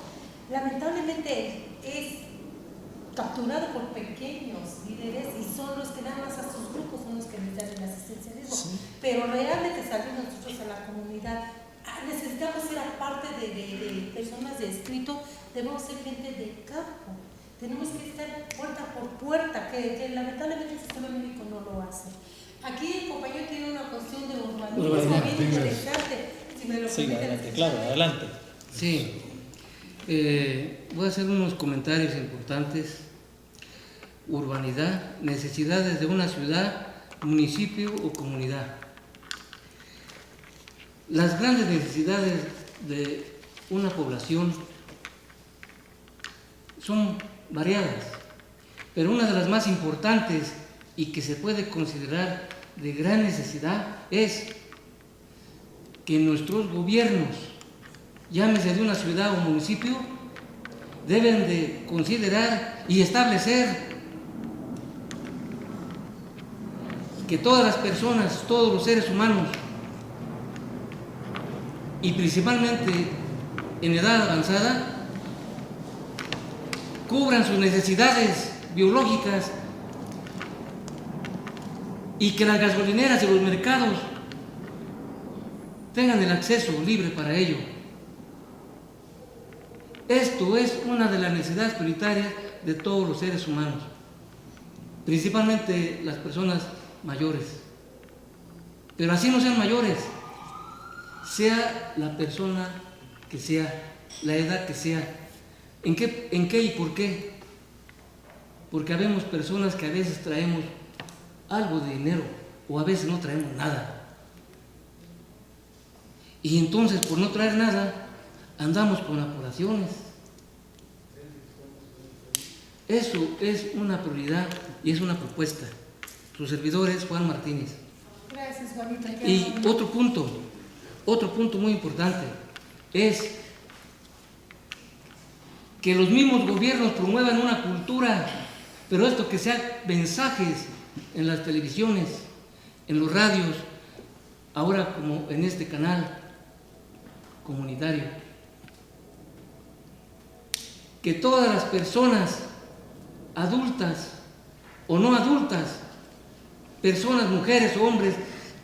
Speaker 2: lamentablemente es capturado por pequeños líderes y son los que nada más a sus grupos son los que les dan el asistencialismo, pero realmente salir nosotros a la comunidad, necesitamos ser aparte de personas de escrito, debemos ser gente de campo. Tenemos que estar puerta por puerta, que lamentablemente el sistema médico no lo hace. Aquí el compañero tiene una cuestión de urbanismo bien interesante. Si me lo
Speaker 9: Sí,
Speaker 2: permite,
Speaker 9: adelante, claro, adelante.
Speaker 4: Sí. Voy a hacer unos comentarios importantes. Urbanidad, necesidades de una ciudad, municipio o comunidad. Las grandes necesidades de una población son variadas, pero una de las más importantes y que se puede considerar de gran necesidad es que nuestros gobiernos, llámese de una ciudad o municipio, deben de considerar y establecer que todas las personas, todos los seres humanos, y principalmente en edad avanzada, cubran sus necesidades biológicas y que las gasolineras y los mercados tengan el acceso libre para ello. Esto es una de las necesidades prioritarias de todos los seres humanos, principalmente las personas mayores. Pero así no sean mayores, sea la persona que sea, la edad que sea. ¿En qué y por qué? Porque habemos personas que a veces traemos algo de dinero o a veces no traemos nada. Y entonces, por no traer nada, andamos con apuraciones. Eso es una prioridad y es una propuesta. Su servidor es Juan Martínez.
Speaker 2: Gracias, Juanita.
Speaker 4: Y otro punto muy importante es que los mismos gobiernos promuevan una cultura, pero esto que sea mensajes en las televisiones, en los radios, ahora como en este canal comunitario, que todas las personas adultas o no adultas, personas, mujeres o hombres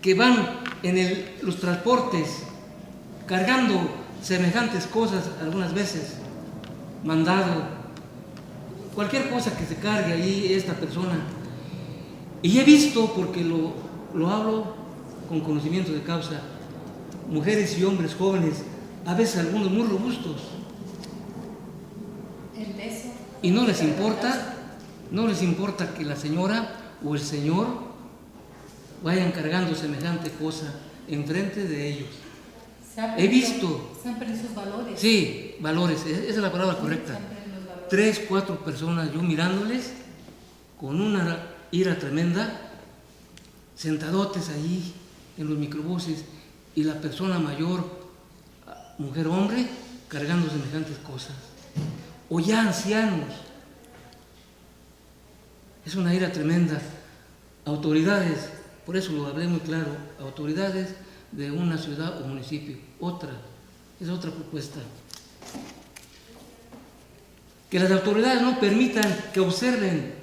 Speaker 4: que van en los transportes cargando semejantes cosas, algunas veces mandado, cualquier cosa que se cargue ahí esta persona. Y he visto, porque lo hablo con conocimiento de causa, mujeres y hombres jóvenes, a veces algunos muy robustos, y no les importa que la señora o el señor vayan cargando semejante cosa enfrente de ellos. He visto.
Speaker 2: Se han perdido sus valores.
Speaker 4: Sí, valores, esa es la palabra correcta. 3, 4 personas, yo mirándoles con una ira tremenda, sentadotes ahí en los microbuses, y la persona mayor, mujer o hombre, cargando semejantes cosas. O ya ancianos. Es una ira tremenda. Autoridades, por eso lo hablé muy claro, autoridades de una ciudad o municipio. Es otra propuesta. Que las autoridades no permitan que observen,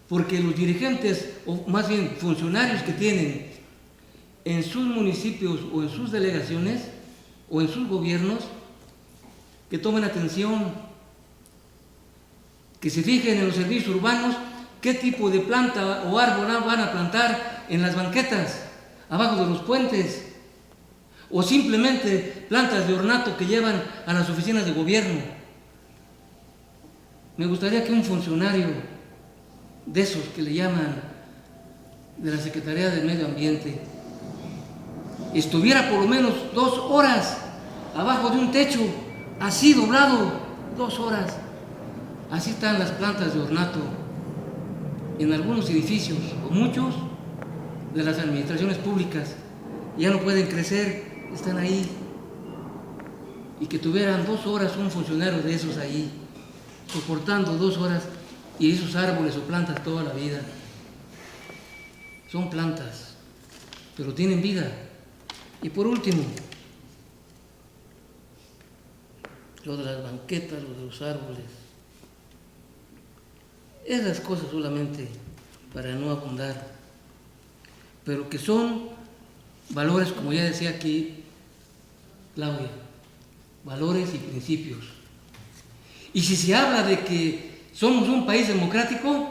Speaker 4: porque los dirigentes, o más bien funcionarios que tienen en sus municipios o en sus delegaciones o en sus gobiernos, que tomen atención, que se fijen en los servicios urbanos, qué tipo de planta o árbol van a plantar en las banquetas, abajo de los puentes, o simplemente plantas de ornato que llevan a las oficinas de gobierno. Me gustaría que un funcionario de esos que le llaman de la Secretaría del Medio Ambiente estuviera por lo menos 2 horas abajo de un techo, así doblado, 2 horas. Así están las plantas de ornato en algunos edificios, o muchos de las administraciones públicas. Ya no pueden crecer, están ahí. Y que tuvieran 2 horas un funcionario de esos ahí, soportando 2 horas, y esos árboles o plantas toda la vida. Son plantas, pero tienen vida. Y por último, lo de las banquetas, lo de los árboles. Esas cosas solamente para no abundar, pero que son valores, como ya decía aquí Claudia, valores y principios. Y si se habla de que somos un país democrático,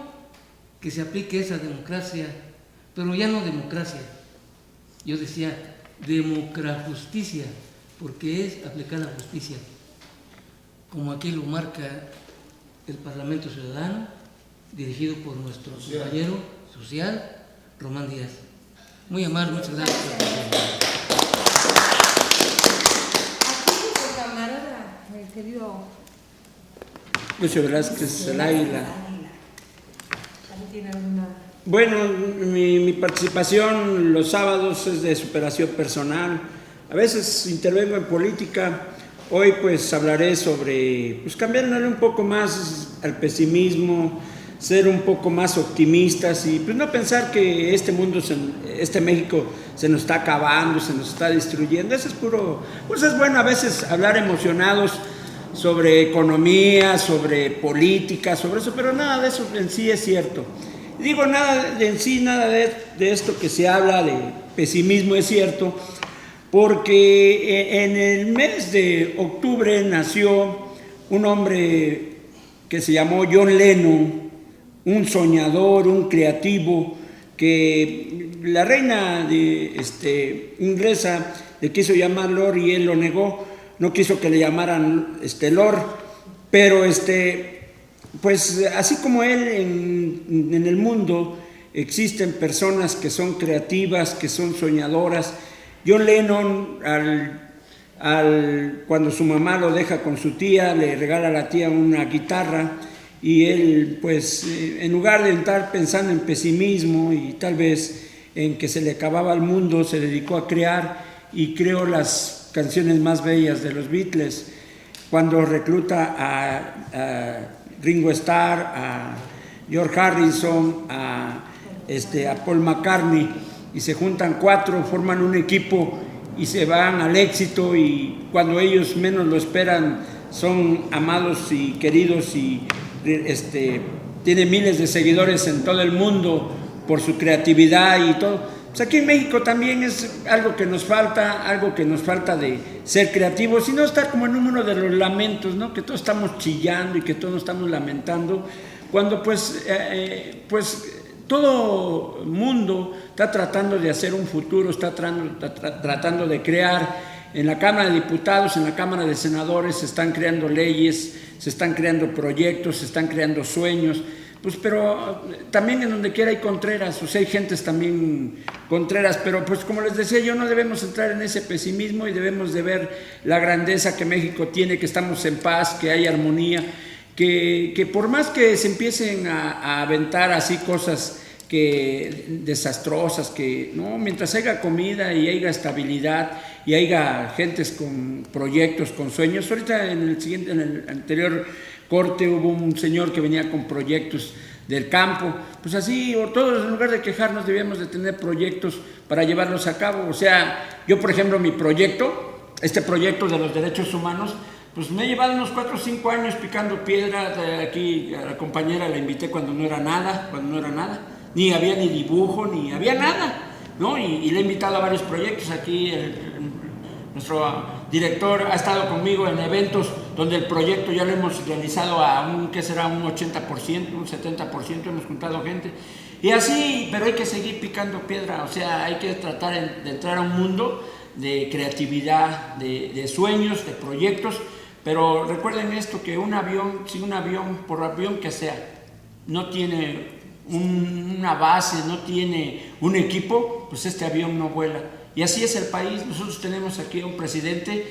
Speaker 4: que se aplique esa democracia, pero ya no democracia, yo decía democrajusticia, porque es aplicada justicia, como aquí lo marca el Parlamento Ciudadano, dirigido por nuestro compañero social, Román Díaz. Muy amable, muchas gracias.
Speaker 2: Aquí querido
Speaker 10: Lucio Velázquez, el Águila.
Speaker 2: ¿Ahí tiene alguna?
Speaker 10: Bueno, mi participación los sábados es de superación personal. A veces intervengo en política. Hoy pues hablaré sobre pues cambiarle un poco más al pesimismo, ser un poco más optimistas y pues no pensar que este mundo, este México se nos está acabando, se nos está destruyendo. Eso es puro, pues es bueno a veces hablar emocionados sobre economía, sobre política, sobre eso, pero nada de eso en sí es cierto. Digo, nada de esto que se habla de pesimismo es cierto, porque en el mes de octubre nació un hombre que se llamó John Lennon, un soñador, un creativo, que la reina inglesa le quiso llamar Lord y él lo negó, no quiso que le llamaran Lord, pero pues así como él en el mundo existen personas que son creativas, que son soñadoras. John Lennon, cuando su mamá lo deja con su tía, le regala a la tía una guitarra y él, pues, en lugar de estar pensando en pesimismo y tal vez en que se le acababa el mundo, se dedicó a crear y creó las canciones más bellas de los Beatles. Cuando recluta a Ringo Starr, a George Harrison, a Paul McCartney, y se juntan 4, forman un equipo y se van al éxito, y cuando ellos menos lo esperan son amados y queridos y tiene miles de seguidores en todo el mundo por su creatividad y todo. Pues aquí en México también es algo que nos falta de ser creativos y no estar como en uno de los lamentos, ¿no? Que todos estamos chillando y que todos nos estamos lamentando, cuando pues todo mundo está tratando de hacer un futuro, está tratando de crear. En la Cámara de Diputados, en la Cámara de Senadores se están creando leyes, se están creando proyectos, se están creando sueños, pues pero también en donde quiera hay contreras, o sea, hay gentes también contreras, pero pues como les decía yo, no debemos entrar en ese pesimismo y debemos de ver la grandeza que México tiene, que estamos en paz, que hay armonía, que por más que se empiecen a aventar así cosas desastrosas, que no, mientras haya comida y haya estabilidad y haya gentes con proyectos, con sueños. Ahorita en el anterior corte hubo un señor que venía con proyectos del campo, pues así, o todos en lugar de quejarnos debíamos de tener proyectos para llevarlos a cabo. O sea, yo por ejemplo mi proyecto, este proyecto de los derechos humanos, pues me he llevado unos 4 o 5 años picando piedra. Aquí a la compañera la invité cuando no era nada, ni había ni dibujo, ni había nada, ¿no? Y le he invitado a varios proyectos. Aquí nuestro director ha estado conmigo en eventos donde el proyecto ya lo hemos realizado a un 80%, un 70%, hemos juntado gente. Y así, pero hay que seguir picando piedra, o sea, hay que tratar de entrar a un mundo de creatividad, de sueños, de proyectos. Pero recuerden esto, que si un avión, por avión que sea, no tiene una base, no tiene un equipo, pues este avión no vuela. Y así es el país. Nosotros tenemos aquí a un presidente,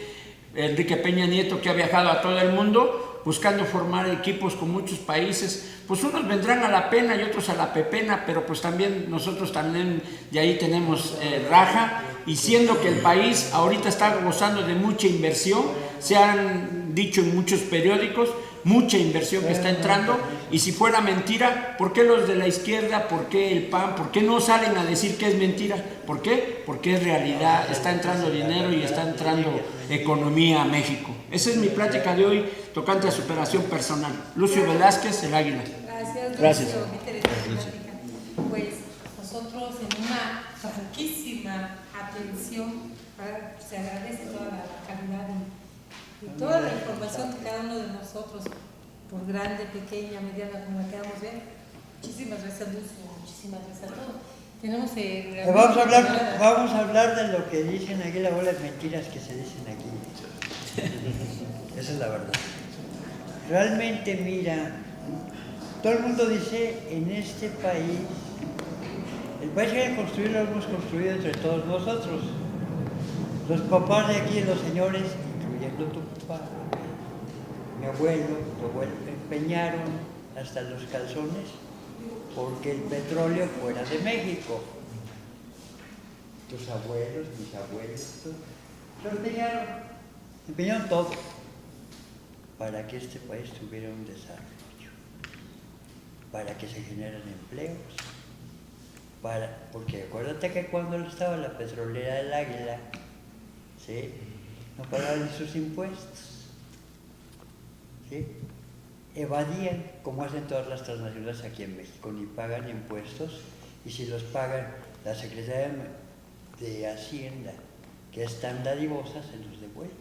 Speaker 10: Enrique Peña Nieto, que ha viajado a todo el mundo buscando formar equipos con muchos países. Pues unos vendrán a la pena y otros a la pepena, pero pues también nosotros también de ahí tenemos raja, y siendo que el país ahorita está gozando de mucha inversión, se han dicho en muchos periódicos, mucha inversión que está entrando, y si fuera mentira, ¿por qué los de la izquierda, por qué el PAN, por qué no salen a decir que es mentira? ¿Por qué? Porque es realidad, está entrando dinero y está entrando economía a México. Esa es mi plática de hoy, tocante a superación personal. Lucio Velázquez, el Águila.
Speaker 2: Gracias. Pues nosotros en una franquísima atención, se agradece toda la calidad y toda la información que cada uno de nosotros, por grande, pequeña, mediana, como la queramos ver. Muchísimas gracias, Lucio, muchísimas gracias a todos. Tenemos
Speaker 5: vamos a hablar de lo que dicen aquí, la bola de mentiras que se dicen aquí. Esa es la verdad. Realmente, mira, todo el mundo dice en este país, el país que hay que construir lo hemos construido entre todos nosotros. Los papás de aquí, los señores, incluyendo tu papá, mi abuelo, tu abuelo, empeñaron hasta los calzones porque el petróleo fuera de México. Tus abuelos, mis abuelos, lo empeñaron todo para que este país tuviera un desarrollo, para que se generaran empleos, porque acuérdate que cuando estaba la petrolera del Águila, ¿sí?, no pagaban sus impuestos, ¿sí?, evadían, como hacen todas las transnacionales aquí en México, ni pagan impuestos, y si los pagan, la Secretaría de Hacienda, que es tan dadivosa, se los devuelve.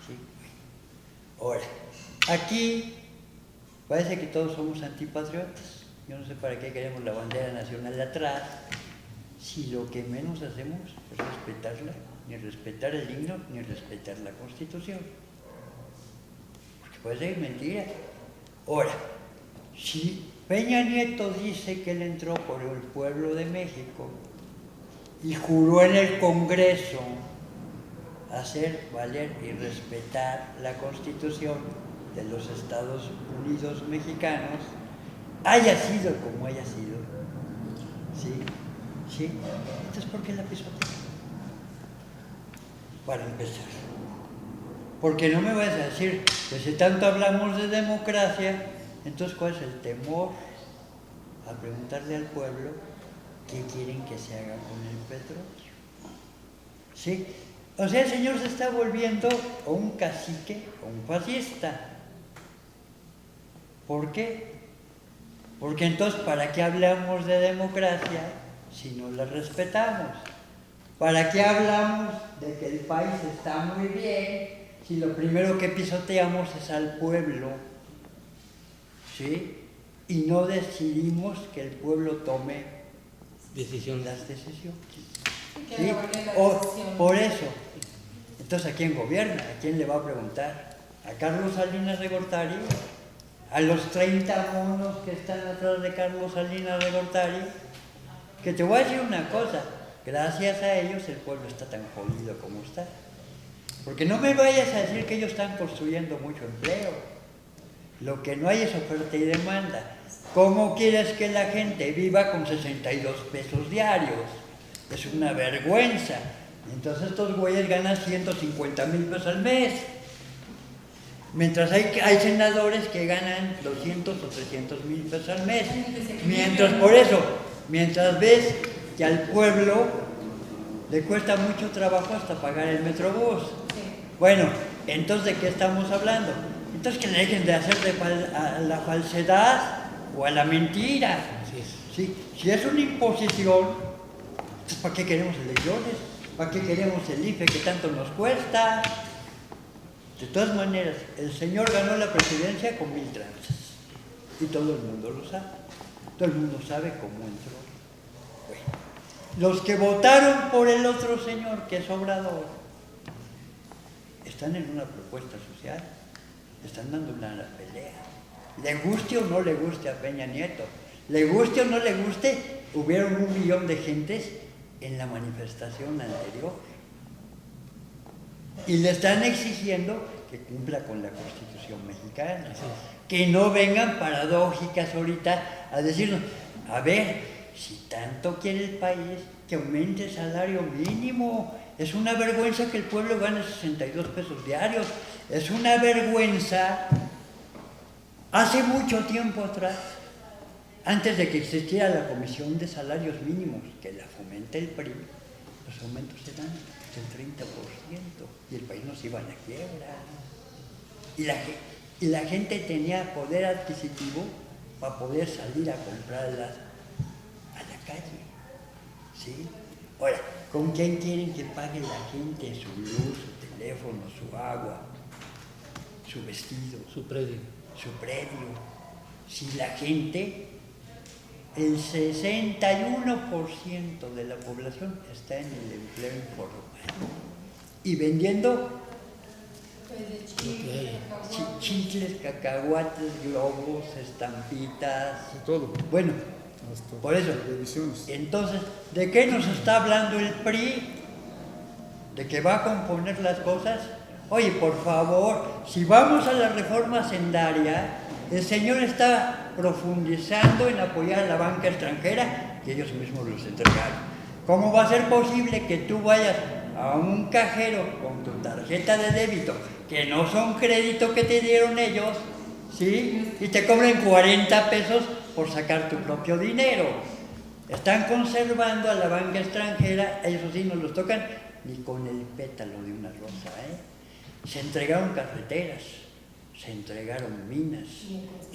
Speaker 5: ¿Sí? Ahora, aquí parece que todos somos antipatriotas. Yo no sé para qué queremos la bandera nacional atrás, si lo que menos hacemos es respetarla, ni respetar el himno, ni respetar la Constitución. Porque puede ser mentira. Ahora, si Peña Nieto dice que él entró por el pueblo de México y juró en el Congreso hacer valer y respetar la Constitución de los Estados Unidos mexicanos, haya sido como haya sido, ¿sí? Entonces, ¿por qué la pisotea? Para empezar. Porque no me vayas a decir que si tanto hablamos de democracia, entonces ¿cuál es el temor a preguntarle al pueblo qué quieren que se haga con el petróleo? ¿Sí? O sea, el señor se está volviendo o un cacique o un fascista. ¿Por qué? Porque entonces, ¿para qué hablamos de democracia si no la respetamos? ¿Para qué hablamos de que el país está muy bien si lo primero que pisoteamos es al pueblo? ¿Sí? Y no decidimos que el pueblo tome las decisiones. ¿Sí? Por eso. Entonces, ¿a quién gobierna? ¿A quién le va a preguntar? ¿A Carlos Salinas de Gortari? ¿A los 30 monos que están atrás de Carlos Salinas de Gortari? Que te voy a decir una cosa, gracias a ellos el pueblo está tan jodido como está. Porque no me vayas a decir que ellos están construyendo mucho empleo. Lo que no hay es oferta y demanda. ¿Cómo quieres que la gente viva con 62 pesos diarios? Es una vergüenza. Entonces estos güeyes ganan 150,000 pesos al mes. Mientras hay senadores que ganan 200 o 300,000 pesos al mes. Mientras ves que al pueblo le cuesta mucho trabajo hasta pagar el Metrobús. Bueno, entonces ¿de qué estamos hablando? Entonces que le dejen de hacer a la falsedad o a la mentira. ¿Sí? Si es una imposición, entonces ¿para qué queremos elecciones? ¿Para qué queremos el IFE que tanto nos cuesta? De todas maneras, el señor ganó la presidencia con 1,000 tranzas. Y todo el mundo lo sabe. Todo el mundo sabe cómo entró. Bueno, los que votaron por el otro señor, que es Obrador, están en una propuesta social. Están dando una pelea. Le guste o no le guste a Peña Nieto, le guste o no le guste, hubieron 1,000,000 de gentes en la manifestación anterior. Y le están exigiendo que cumpla con la Constitución mexicana. Que no vengan paradójicas ahorita a decirnos, a ver, si tanto quiere el país, que aumente el salario mínimo. Es una vergüenza que el pueblo gane 62 pesos diarios. Es una vergüenza. Hace mucho tiempo atrás, antes de que existiera la Comisión de Salarios Mínimos, que la fomenta el PRI, los aumentos eran del 30% y el país nos iba a la quiebra. Y la gente tenía poder adquisitivo para poder salir a comprarlas a la calle. ¿Sí? Ahora, ¿con quién quieren que pague la gente su luz, su teléfono, su agua, su vestido,
Speaker 8: Su predio.
Speaker 5: su predio? Si la gente, el 61% de la población está en el empleo informal y vendiendo chicles, cacahuates, globos, estampitas,
Speaker 6: todo.
Speaker 5: Bueno, por eso,
Speaker 6: Revisiones.
Speaker 5: entonces, ¿de qué nos está hablando el PRI? ¿De que va a componer las cosas? Oye, por favor, si vamos a la reforma sendaria, el señor está profundizando en apoyar a la banca extranjera que ellos mismos los entregaron. ¿Cómo va a ser posible que tú vayas a un cajero con tu tarjeta de débito, que no son créditos que te dieron ellos, ¿sí? Y te cobren 40 pesos por sacar tu propio dinero? Están conservando a la banca extranjera, ellos sí no los tocan ni con el pétalo de una rosa, ¿eh? Se entregaron carreteras, se entregaron minas,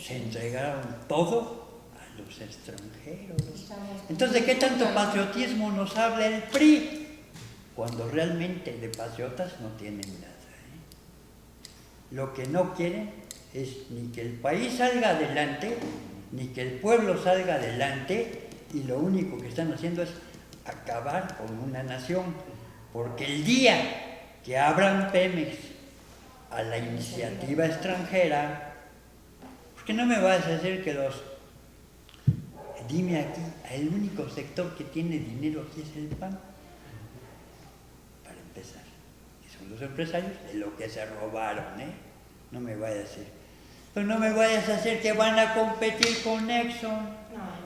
Speaker 5: se entregaron todo a los extranjeros. Entonces, ¿de qué tanto patriotismo nos habla el PRI? Cuando realmente de patriotas no tienen nada, ¿eh? Lo que no quieren es ni que el país salga adelante, ni que el pueblo salga adelante, y lo único que están haciendo es acabar con una nación, porque el día que abran Pemex a la iniciativa extranjera, porque no me vas a decir que dime aquí, el único sector que tiene dinero aquí es el PAN, para empezar, que son los empresarios de lo que se robaron, ¿eh? No me vayas a decir, pues no me vayas a decir que van a competir con Exxon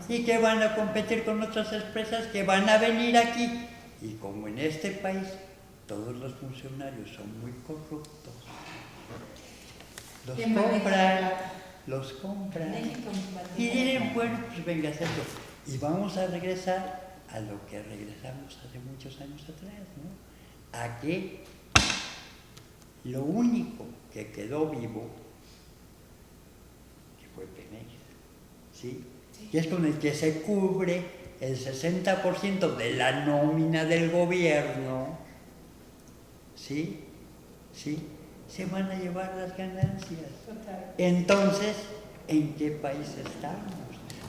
Speaker 5: y que van a competir con otras empresas que van a venir aquí, y como en este país todos los funcionarios son muy corruptos, los compran y dirán, bueno, pues venga a hacerlo. Y vamos a regresar a lo que regresamos hace muchos años atrás, ¿no? A que lo único que quedó vivo, que fue Pemex, ¿sí? Y es con el que se cubre el 60% de la nómina del gobierno, ¿sí? ¿Sí? Se van a llevar las ganancias. Entonces, ¿en qué país estamos?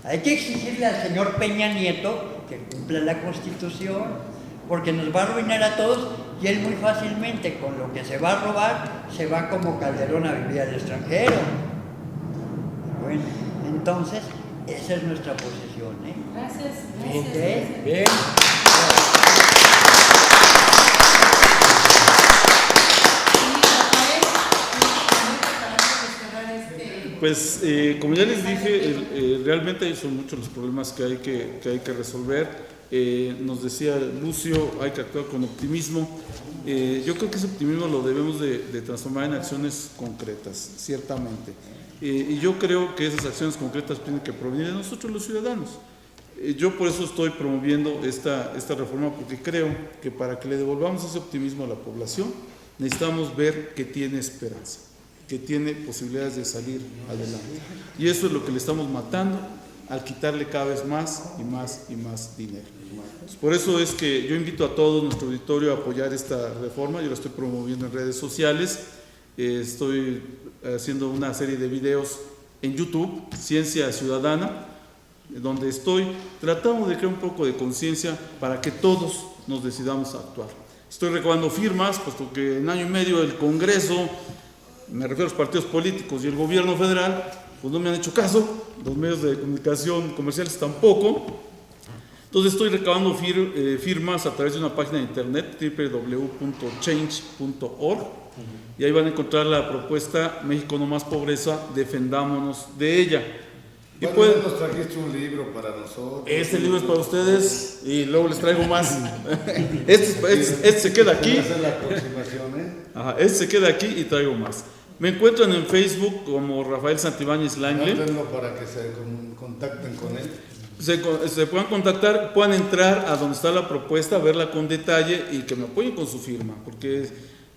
Speaker 5: Hay que exigirle al señor Peña Nieto que cumpla la Constitución, porque nos va a arruinar a todos, y él muy fácilmente, con lo que se va a robar, se va como Calderón a vivir al extranjero. Bueno, entonces, esa es nuestra posición, ¿eh?
Speaker 2: Gracias.
Speaker 5: ¿Ok?
Speaker 1: Bien.
Speaker 6: Pues como ya les dije, realmente son muchos los problemas que hay que resolver. Nos decía Lucio, hay que actuar con optimismo. Yo creo que ese optimismo lo debemos de transformar en acciones concretas, ciertamente. Y yo creo que esas acciones concretas tienen que provenir de nosotros los ciudadanos. Yo por eso estoy promoviendo esta reforma, porque creo que para que le devolvamos ese optimismo a la población, necesitamos ver que tiene esperanza, que tiene posibilidades de salir adelante. Y eso es lo que le estamos matando al quitarle cada vez más y más y más dinero. Por eso es que yo invito a todo nuestro auditorio a apoyar esta reforma. Yo la estoy promoviendo en redes sociales, estoy haciendo una serie de videos en YouTube, Ciencia Ciudadana, donde estoy tratando de crear un poco de conciencia para que todos nos decidamos a actuar. Estoy recabando firmas, puesto que en año y medio el Congreso, me refiero a los partidos políticos y el gobierno federal, pues no me han hecho caso, los medios de comunicación comerciales tampoco. Entonces estoy recabando firmas a través de una página de internet, www.change.org, y ahí van a encontrar la propuesta México no más pobreza, defendámonos de ella. Y
Speaker 1: bueno, nos trajiste un libro para nosotros.
Speaker 6: Este libro es para ustedes y luego les traigo más. Este se queda aquí.
Speaker 1: La aproximación, ¿eh?
Speaker 6: Ajá, este se queda aquí y traigo más. Me encuentran en Facebook como Rafael Santibáñez Langle.
Speaker 1: Anótenlo para que se contacten con él.
Speaker 6: Se puedan contactar, puedan entrar a donde está la propuesta, verla con detalle y que me apoyen con su firma, porque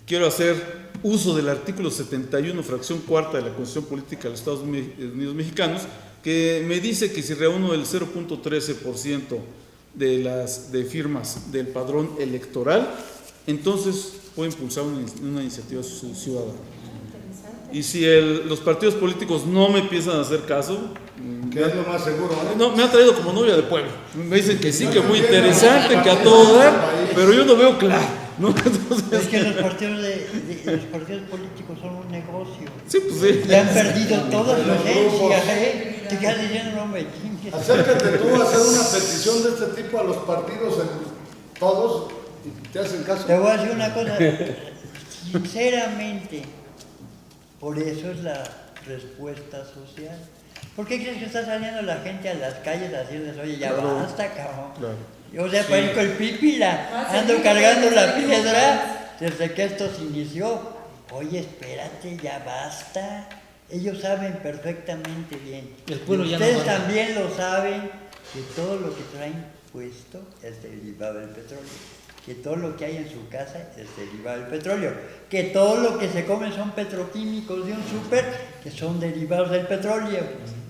Speaker 6: quiero hacer uso del artículo 71, fracción cuarta de la Constitución Política de los Estados Unidos Mexicanos, que me dice que si reúno el 0.13% de firmas del padrón electoral, entonces puedo impulsar una iniciativa ciudadana. Y si los partidos políticos no me empiezan a hacer caso,
Speaker 1: que es lo más seguro, ¿eh?
Speaker 6: No, me ha traído como novia de pueblo. Me dicen que sí, que muy interesante, que a todo dar, pero yo no veo claro, ¿no? Entonces,
Speaker 5: es que los partidos políticos son un negocio.
Speaker 6: Sí, pues sí.
Speaker 5: Y han perdido toda su esencia, ¿eh? Te quedas diciendo, hombre,
Speaker 1: acércate tú a hacer una petición de este tipo a los partidos, todos, y te hacen caso.
Speaker 5: Te voy a decir una cosa. Sinceramente, por eso es la respuesta social. ¿Por qué crees que está saliendo la gente a las calles a decirles, oye, ya basta, cabrón?
Speaker 6: Claro.
Speaker 5: O sea, parezco el pípila, ando cargando la piedra desde que esto se inició. Oye, espérate, ya basta. Ellos saben perfectamente bien.
Speaker 9: El pueblo ya no
Speaker 5: Ustedes
Speaker 9: manda.
Speaker 5: también lo saben, que todo lo que traen puesto es derivado del petróleo. Que todo lo que hay en su casa es derivado del petróleo. Que todo lo que se come son petroquímicos de un súper que son derivados del petróleo.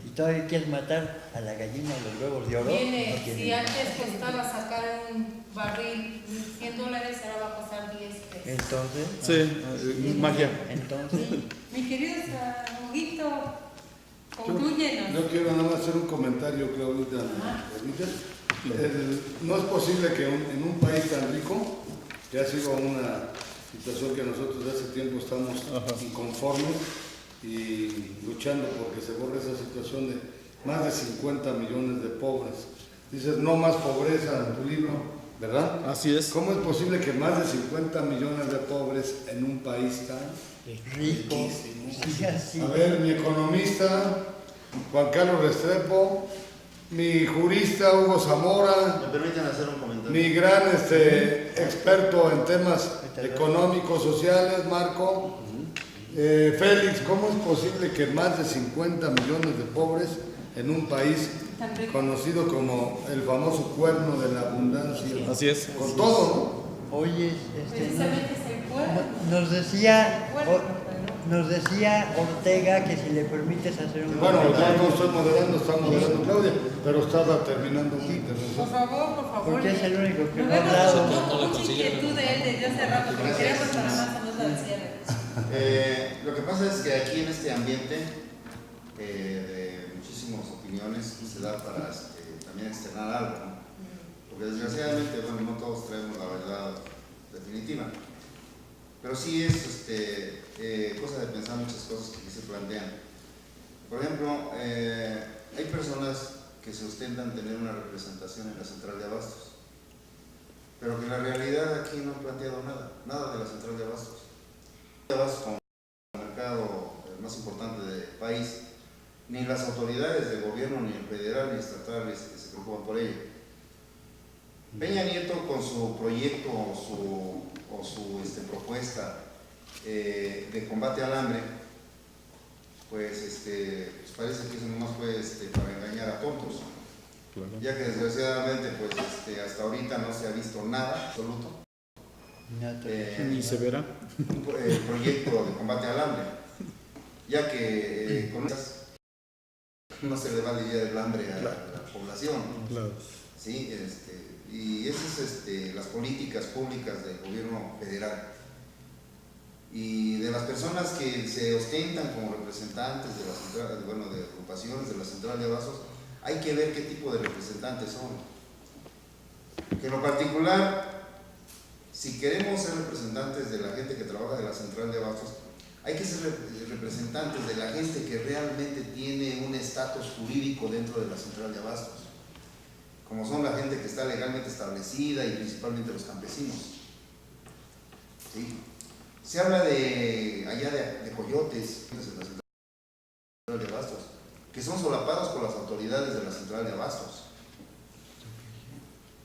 Speaker 5: Y todavía quieres matar a la gallina de los huevos de oro.
Speaker 2: Viene,
Speaker 5: No tiene
Speaker 2: si antes
Speaker 5: nada.
Speaker 2: costaba sacar un barril $100, ahora va a costar 10 pesos.
Speaker 5: Entonces,
Speaker 6: Sí, magia.
Speaker 5: entonces,
Speaker 2: Mi querido Huguito, conclúyenos.
Speaker 1: Yo quiero nada más hacer un comentario, Claudita, ¿me permites? No es posible que en un país tan rico, que ha sido una situación que nosotros de hace tiempo estamos inconformes y luchando porque se borre esa situación de más de 50 millones de pobres. Dices, no más pobreza en tu libro, ¿verdad?
Speaker 6: Así es.
Speaker 1: ¿Cómo es posible que más de 50 millones de pobres en un país tan
Speaker 5: rico.
Speaker 1: riquísimo?
Speaker 5: Sí, así.
Speaker 1: A ver, mi economista, Juan Carlos Restrepo, mi jurista, Hugo Zamora,
Speaker 3: ¿Me permiten hacer un comentario?
Speaker 1: mi gran experto en temas económicos, sociales, Marco. Félix, ¿cómo es posible que más de 50 millones de pobres en un país conocido como el famoso cuerno de la abundancia?
Speaker 6: Así es.
Speaker 1: Con todo,
Speaker 5: Oye,
Speaker 2: Precisamente es el pueblo.
Speaker 5: nos decía Ortega que si le permites hacer un
Speaker 1: ¿no? Bueno, yo
Speaker 5: comentario,
Speaker 1: no estoy moderando, está moderando Claudia, pero estaba terminando mi
Speaker 2: Por
Speaker 1: intervención.
Speaker 2: favor.
Speaker 5: porque es el único que
Speaker 2: Nos
Speaker 5: no ha
Speaker 2: vemos
Speaker 5: hablado.
Speaker 2: con mucha inquietud de él desde hace rato, porque queremos para más saludos al cierre.
Speaker 3: Lo que pasa es que aquí en este ambiente de muchísimas opiniones se da para también externar algo, ¿no? Porque desgraciadamente, bueno, no todos traemos la verdad definitiva, pero sí es cosa de pensar muchas cosas que aquí se plantean. Por ejemplo, hay personas que se ostentan tener una representación en la central de abastos, pero que en la realidad aquí no han planteado nada de la central de abastos. Como el mercado más importante del país, ni las autoridades de gobierno, ni el federal, ni estatales que se preocupan por ello. Peña Nieto con su proyecto o su propuesta de combate al hambre, pues parece que eso nomás fue para engañar a tontos,
Speaker 6: Claro.
Speaker 3: ya que desgraciadamente pues hasta ahorita no se ha visto nada absoluto.
Speaker 6: Ni se verá.
Speaker 3: El proyecto de combate al hambre, ya que con esas no se le va a aliviar el hambre a la población.
Speaker 6: Claro.
Speaker 3: ¿Sí? Y esas las políticas públicas del gobierno federal y de las personas que se ostentan como representantes de la central, de agrupaciones de la central de abastos, hay que ver qué tipo de representantes son. Que en lo particular, si queremos ser representantes de la gente que trabaja de la central de abastos, hay que ser representantes de la gente que realmente tiene un estatus jurídico dentro de la central de abastos, como son la gente que está legalmente establecida y principalmente los campesinos. ¿Sí? Se habla de coyotes en la central de abastos, que son solapados por las autoridades de la central de abastos.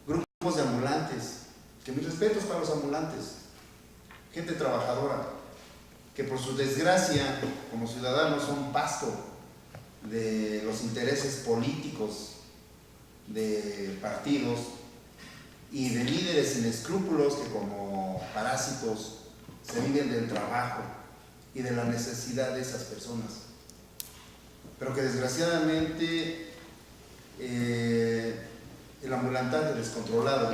Speaker 3: Grupos de ambulantes, que mis respetos para los ambulantes, gente trabajadora, que por su desgracia como ciudadanos son pasto de los intereses políticos de partidos y de líderes sin escrúpulos que como parásitos se viven del trabajo y de la necesidad de esas personas, pero que desgraciadamente el ambulantante descontrolado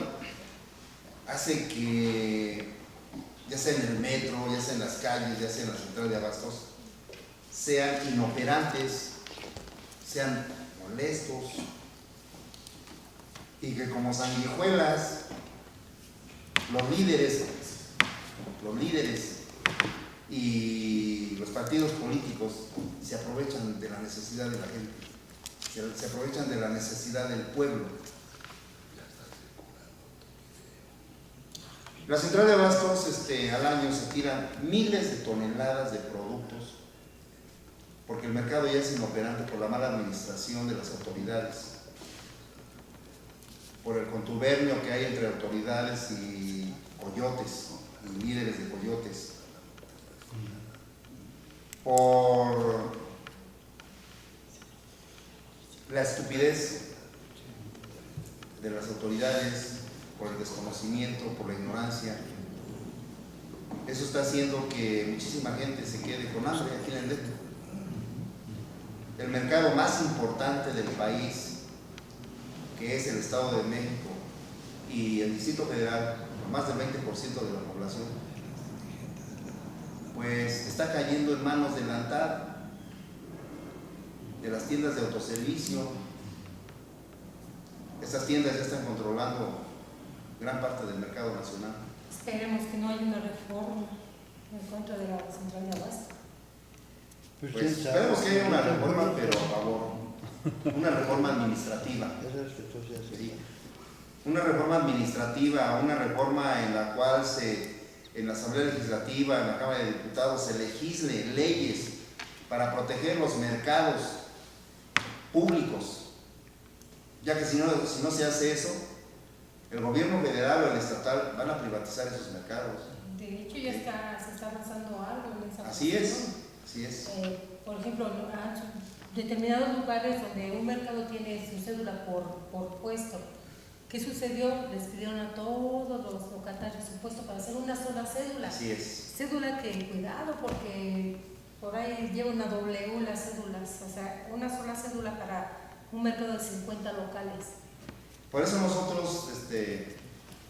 Speaker 3: hace que, ya sea en el metro, ya sea en las calles, ya sea en la central de abastos, sean inoperantes, sean molestos, y que como sanguijuelas los líderes y los partidos políticos se aprovechan de la necesidad de la gente, se aprovechan de la necesidad del pueblo.
Speaker 11: La central de abastos al año se tiran miles de toneladas de productos porque el mercado ya es inoperante por la mala administración de las autoridades, por el contubernio que hay entre autoridades y coyotes, y líderes de coyotes, por la estupidez de las autoridades, por el desconocimiento, por la ignorancia. Eso está haciendo que muchísima gente se quede con hambre aquí en el DF. El mercado más importante del país, que es el Estado de México y el Distrito Federal, con más del 20% de la población, pues está cayendo en manos del ANTAD, de las tiendas de autoservicio. Estas tiendas ya están controlando gran parte del mercado nacional.
Speaker 2: Esperemos que no haya una reforma en contra de la central de abasto.
Speaker 11: Pues esperemos que haya una reforma, pero a favor. Una reforma administrativa. Sí. Una reforma administrativa, una reforma en la cual en la Asamblea Legislativa, en la Cámara de Diputados, se legisle leyes para proteger los mercados públicos, ya que si no se hace eso, el gobierno federal o el estatal van a privatizar esos mercados.
Speaker 2: De hecho, ya se está avanzando algo en esa
Speaker 11: Así
Speaker 2: cuestión.
Speaker 11: así es.
Speaker 2: Por ejemplo, determinados lugares donde un mercado tiene su cédula por puesto. ¿Qué sucedió? Les pidieron a todos los locatarios su puesto para hacer una sola cédula.
Speaker 11: Así es.
Speaker 2: Cédula que, cuidado, porque por ahí lleva una W las cédulas, o sea, una sola cédula para un mercado de 50 locales.
Speaker 11: Por eso nosotros,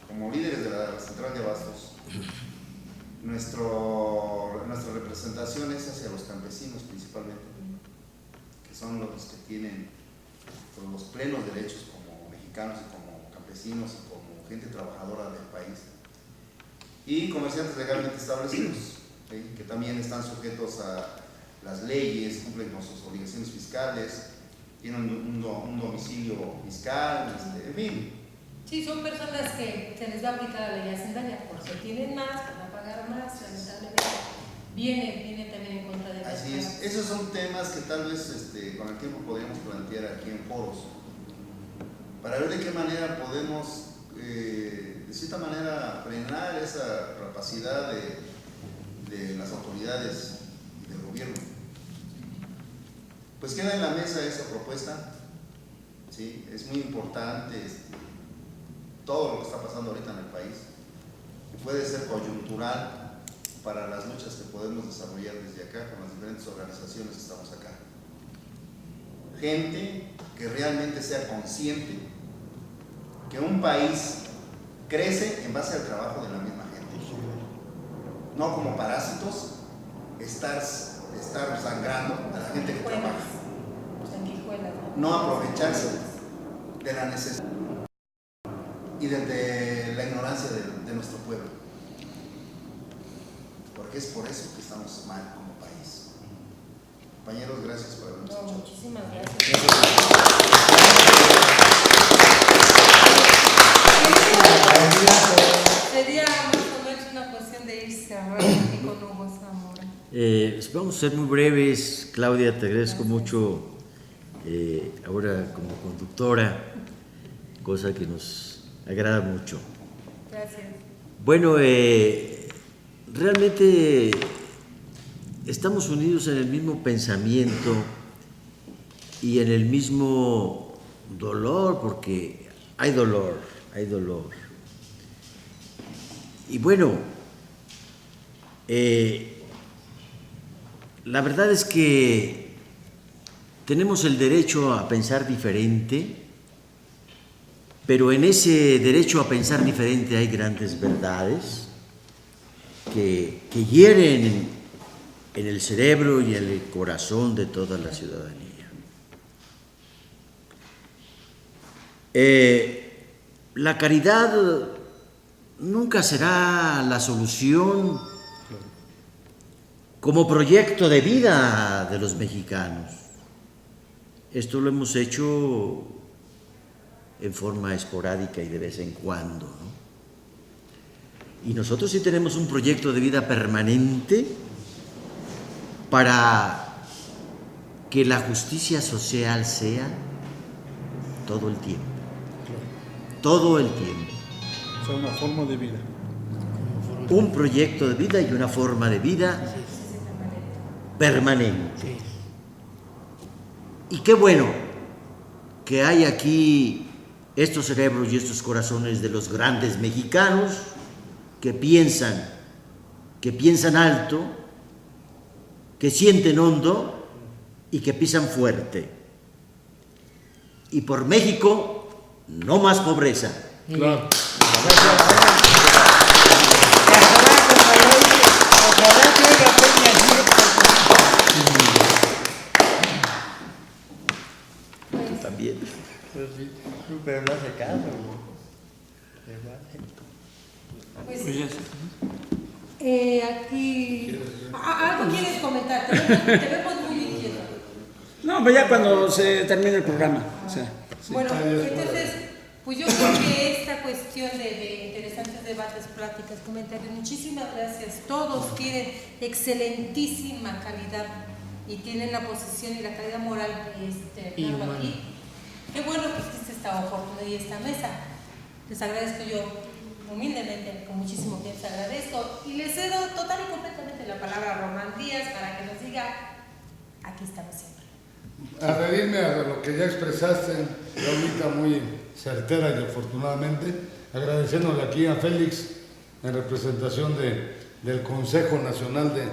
Speaker 11: como líderes de la central de abastos, nuestra representación es hacia los campesinos principalmente, que son los que tienen los plenos derechos como mexicanos y como campesinos y como gente trabajadora del país, y comerciantes legalmente establecidos, ¿sí? Que también están sujetos a las leyes, cumplen con sus obligaciones fiscales, tienen un domicilio fiscal, en fin.
Speaker 2: Sí, son personas que se les va a aplicar la ley hacendaria porque tienen más, van a pagar más, lamentablemente. Viene también en contra de
Speaker 11: Así es. Esos son temas que tal vez con el tiempo podríamos plantear aquí en foros, para ver de qué manera podemos, de cierta manera, frenar esa rapacidad de las autoridades y del gobierno. Pues queda en la mesa esa propuesta, ¿sí? Es muy importante todo lo que está pasando ahorita en el país. Puede ser coyuntural para las luchas que podemos desarrollar desde acá con las diferentes organizaciones que estamos acá. Gente que realmente sea consciente que un país crece en base al trabajo de la misma gente, no como parásitos estar sangrando a la gente que trabaja, no aprovecharse de la necesidad y de la ignorancia de nuestro pueblo, porque es por eso que estamos mal como país. Compañeros, gracias por habernos escuchado.
Speaker 2: Muchísimas gracias. Sería más o menos una cuestión de ir cerrando aquí con Hugo Zamora.
Speaker 3: Vamos a ser muy breves. Claudia, te agradezco mucho ahora como conductora, cosa que nos agrada mucho.
Speaker 2: Gracias.
Speaker 3: Bueno, realmente estamos unidos en el mismo pensamiento y en el mismo dolor, porque hay dolor, hay dolor. Y bueno, la verdad es que tenemos el derecho a pensar diferente, pero en ese derecho a pensar diferente hay grandes verdades que hieren en el cerebro y en el corazón de toda la ciudadanía. La caridad nunca será la solución como proyecto de vida de los mexicanos. Esto lo hemos hecho en forma esporádica y de vez en cuando, ¿no? Y nosotros sí tenemos un proyecto de vida permanente para que la justicia social sea todo el tiempo. Todo el tiempo.
Speaker 6: O sea, una forma de vida.
Speaker 3: Un proyecto de vida y una forma de vida permanente. Y qué bueno que hay aquí estos cerebros y estos corazones de los grandes mexicanos que piensan alto, que sienten hondo y que pisan fuerte. Y por México, no más pobreza.
Speaker 1: Claro.
Speaker 3: También.
Speaker 5: Pues sí, pero no hace caso.
Speaker 2: Pues,
Speaker 10: Pues ya sé.
Speaker 2: aquí... ¿Algo quieres comentar? Te vemos muy inquieto.
Speaker 10: No, pues ya cuando se termine el programa. O sea, sí.
Speaker 2: Bueno, entonces, pues yo creo que esta cuestión de interesantes debates, pláticas, comentarios, muchísimas gracias. Todos tienen excelentísima calidad y tienen la posición y la calidad moral claro, aquí. Qué bueno que existe esta oportunidad y esta mesa. Les agradezco yo humildemente, con muchísimo tiempo, les agradezco y les cedo total y completamente la palabra a Román Díaz para que nos diga, aquí estamos siempre.
Speaker 1: Adherirme a lo que ya expresaste, Raulita, muy certera y afortunadamente, agradeciéndole aquí a Félix en representación del Consejo Nacional de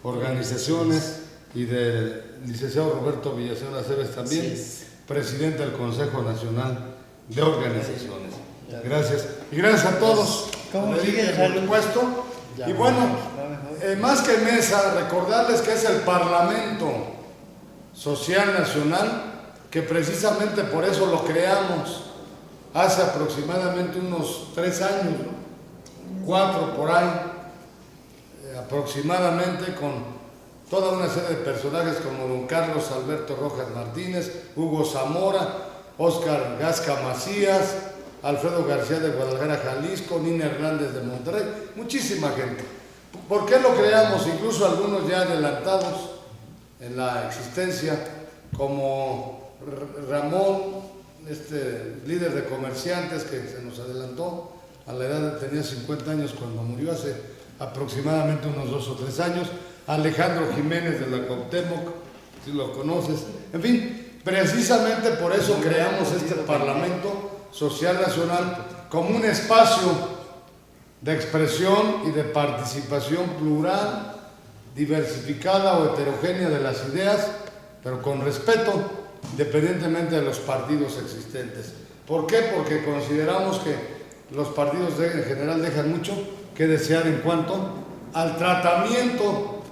Speaker 1: Organizaciones y del licenciado Roberto Villaseñor Aceves también, presidente del Consejo Nacional de Organizaciones. Gracias. Y gracias a todos.
Speaker 5: ¿Cómo
Speaker 1: por
Speaker 5: sigue
Speaker 1: el puesto. Y bueno, más que mesa, recordarles que es el Parlamento Social Nacional, que precisamente por eso lo creamos hace aproximadamente unos 3 años, ¿no? 4 por ahí, aproximadamente, con toda una serie de personajes como don Carlos Alberto Rojas Martínez, Hugo Zamora, Óscar Gasca Macías, Alfredo García de Guadalajara, Jalisco, Nina Hernández de Monterrey, muchísima gente. ¿Por qué lo creamos? Incluso algunos ya adelantados en la existencia, como Ramón, líder de comerciantes que se nos adelantó, a la edad tenía 50 años cuando murió, hace aproximadamente unos 2 o 3 años, Alejandro Jiménez de la Cuauhtémoc, si lo conoces, en fin, precisamente por eso creamos este Parlamento Social Nacional como un espacio de expresión y de participación plural, diversificada o heterogénea de las ideas, pero con respeto, independientemente de los partidos existentes. ¿Por qué? Porque consideramos que los partidos en general dejan mucho que desear en cuanto al tratamiento,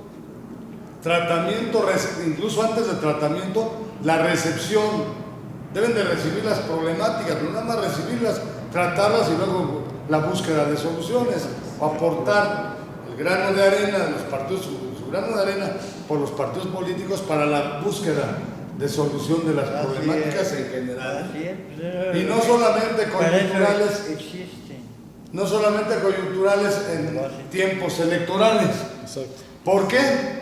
Speaker 1: incluso antes del tratamiento, la recepción. Deben de recibir las problemáticas, pero nada más recibirlas, tratarlas y luego la búsqueda de soluciones, o aportar el grano de arena de los partidos, su grano de arena por los partidos políticos para la búsqueda de solución de las problemáticas en general. Y no solamente coyunturales, no solamente coyunturales en tiempos electorales. ¿Por qué?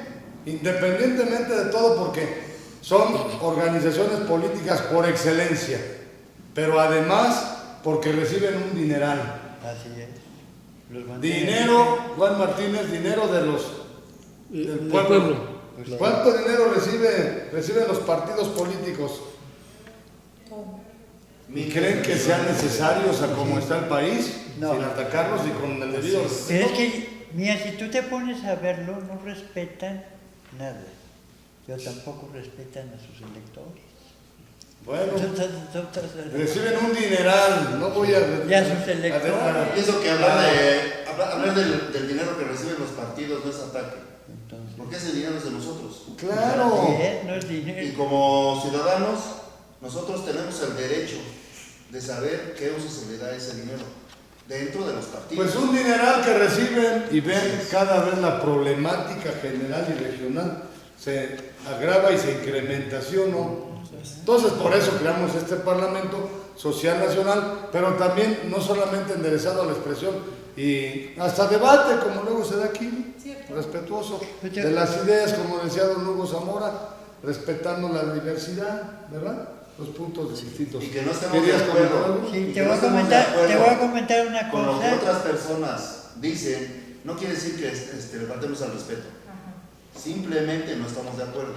Speaker 1: Independientemente de todo, porque son organizaciones políticas por excelencia, pero además porque reciben un dineral.
Speaker 5: Así es.
Speaker 1: Dinero, Juan Martínez, dinero del pueblo. ¿Cuánto dinero reciben los partidos políticos? ¿Y creen que sean necesarios a cómo está el país?
Speaker 5: No.
Speaker 1: Sin atacarlos y con el debido respeto.
Speaker 5: Pero es que, mira, si tú te pones a verlo, no respetan nada. Pero tampoco respetan a sus electores.
Speaker 1: Bueno, reciben un dineral, no voy a...
Speaker 5: Ya sus electores.
Speaker 11: Pienso que hablar del dinero que reciben los partidos no es ataque.
Speaker 5: Entonces,
Speaker 11: porque ese dinero es de nosotros.
Speaker 1: Claro.
Speaker 5: no es dinero.
Speaker 11: Y como ciudadanos, nosotros tenemos el derecho de saber qué uso se le da a ese dinero dentro de los partidos.
Speaker 1: Pues un dineral que reciben y ven cada vez la problemática general y regional se agrava y se incrementa, ¿sí o no? Entonces, por eso creamos este Parlamento Social Nacional, pero también no solamente enderezado a la expresión y hasta debate, como luego se da aquí, ¿no?
Speaker 2: Cierto.
Speaker 1: Respetuoso de las ideas, como decía don Hugo Zamora, respetando la diversidad, ¿verdad? Los puntos distintos.
Speaker 11: Y que no estemos de
Speaker 1: ¿Querías
Speaker 11: acuerdo.
Speaker 1: comentar algo?
Speaker 5: Sí,
Speaker 11: Y
Speaker 5: te
Speaker 11: que
Speaker 5: voy
Speaker 11: no
Speaker 5: a
Speaker 11: estemos de acuerdo
Speaker 5: comentar una
Speaker 11: con lo que
Speaker 5: cosa.
Speaker 11: otras personas dicen, no quiere decir que le faltemos al respeto. Simplemente no estamos de acuerdo.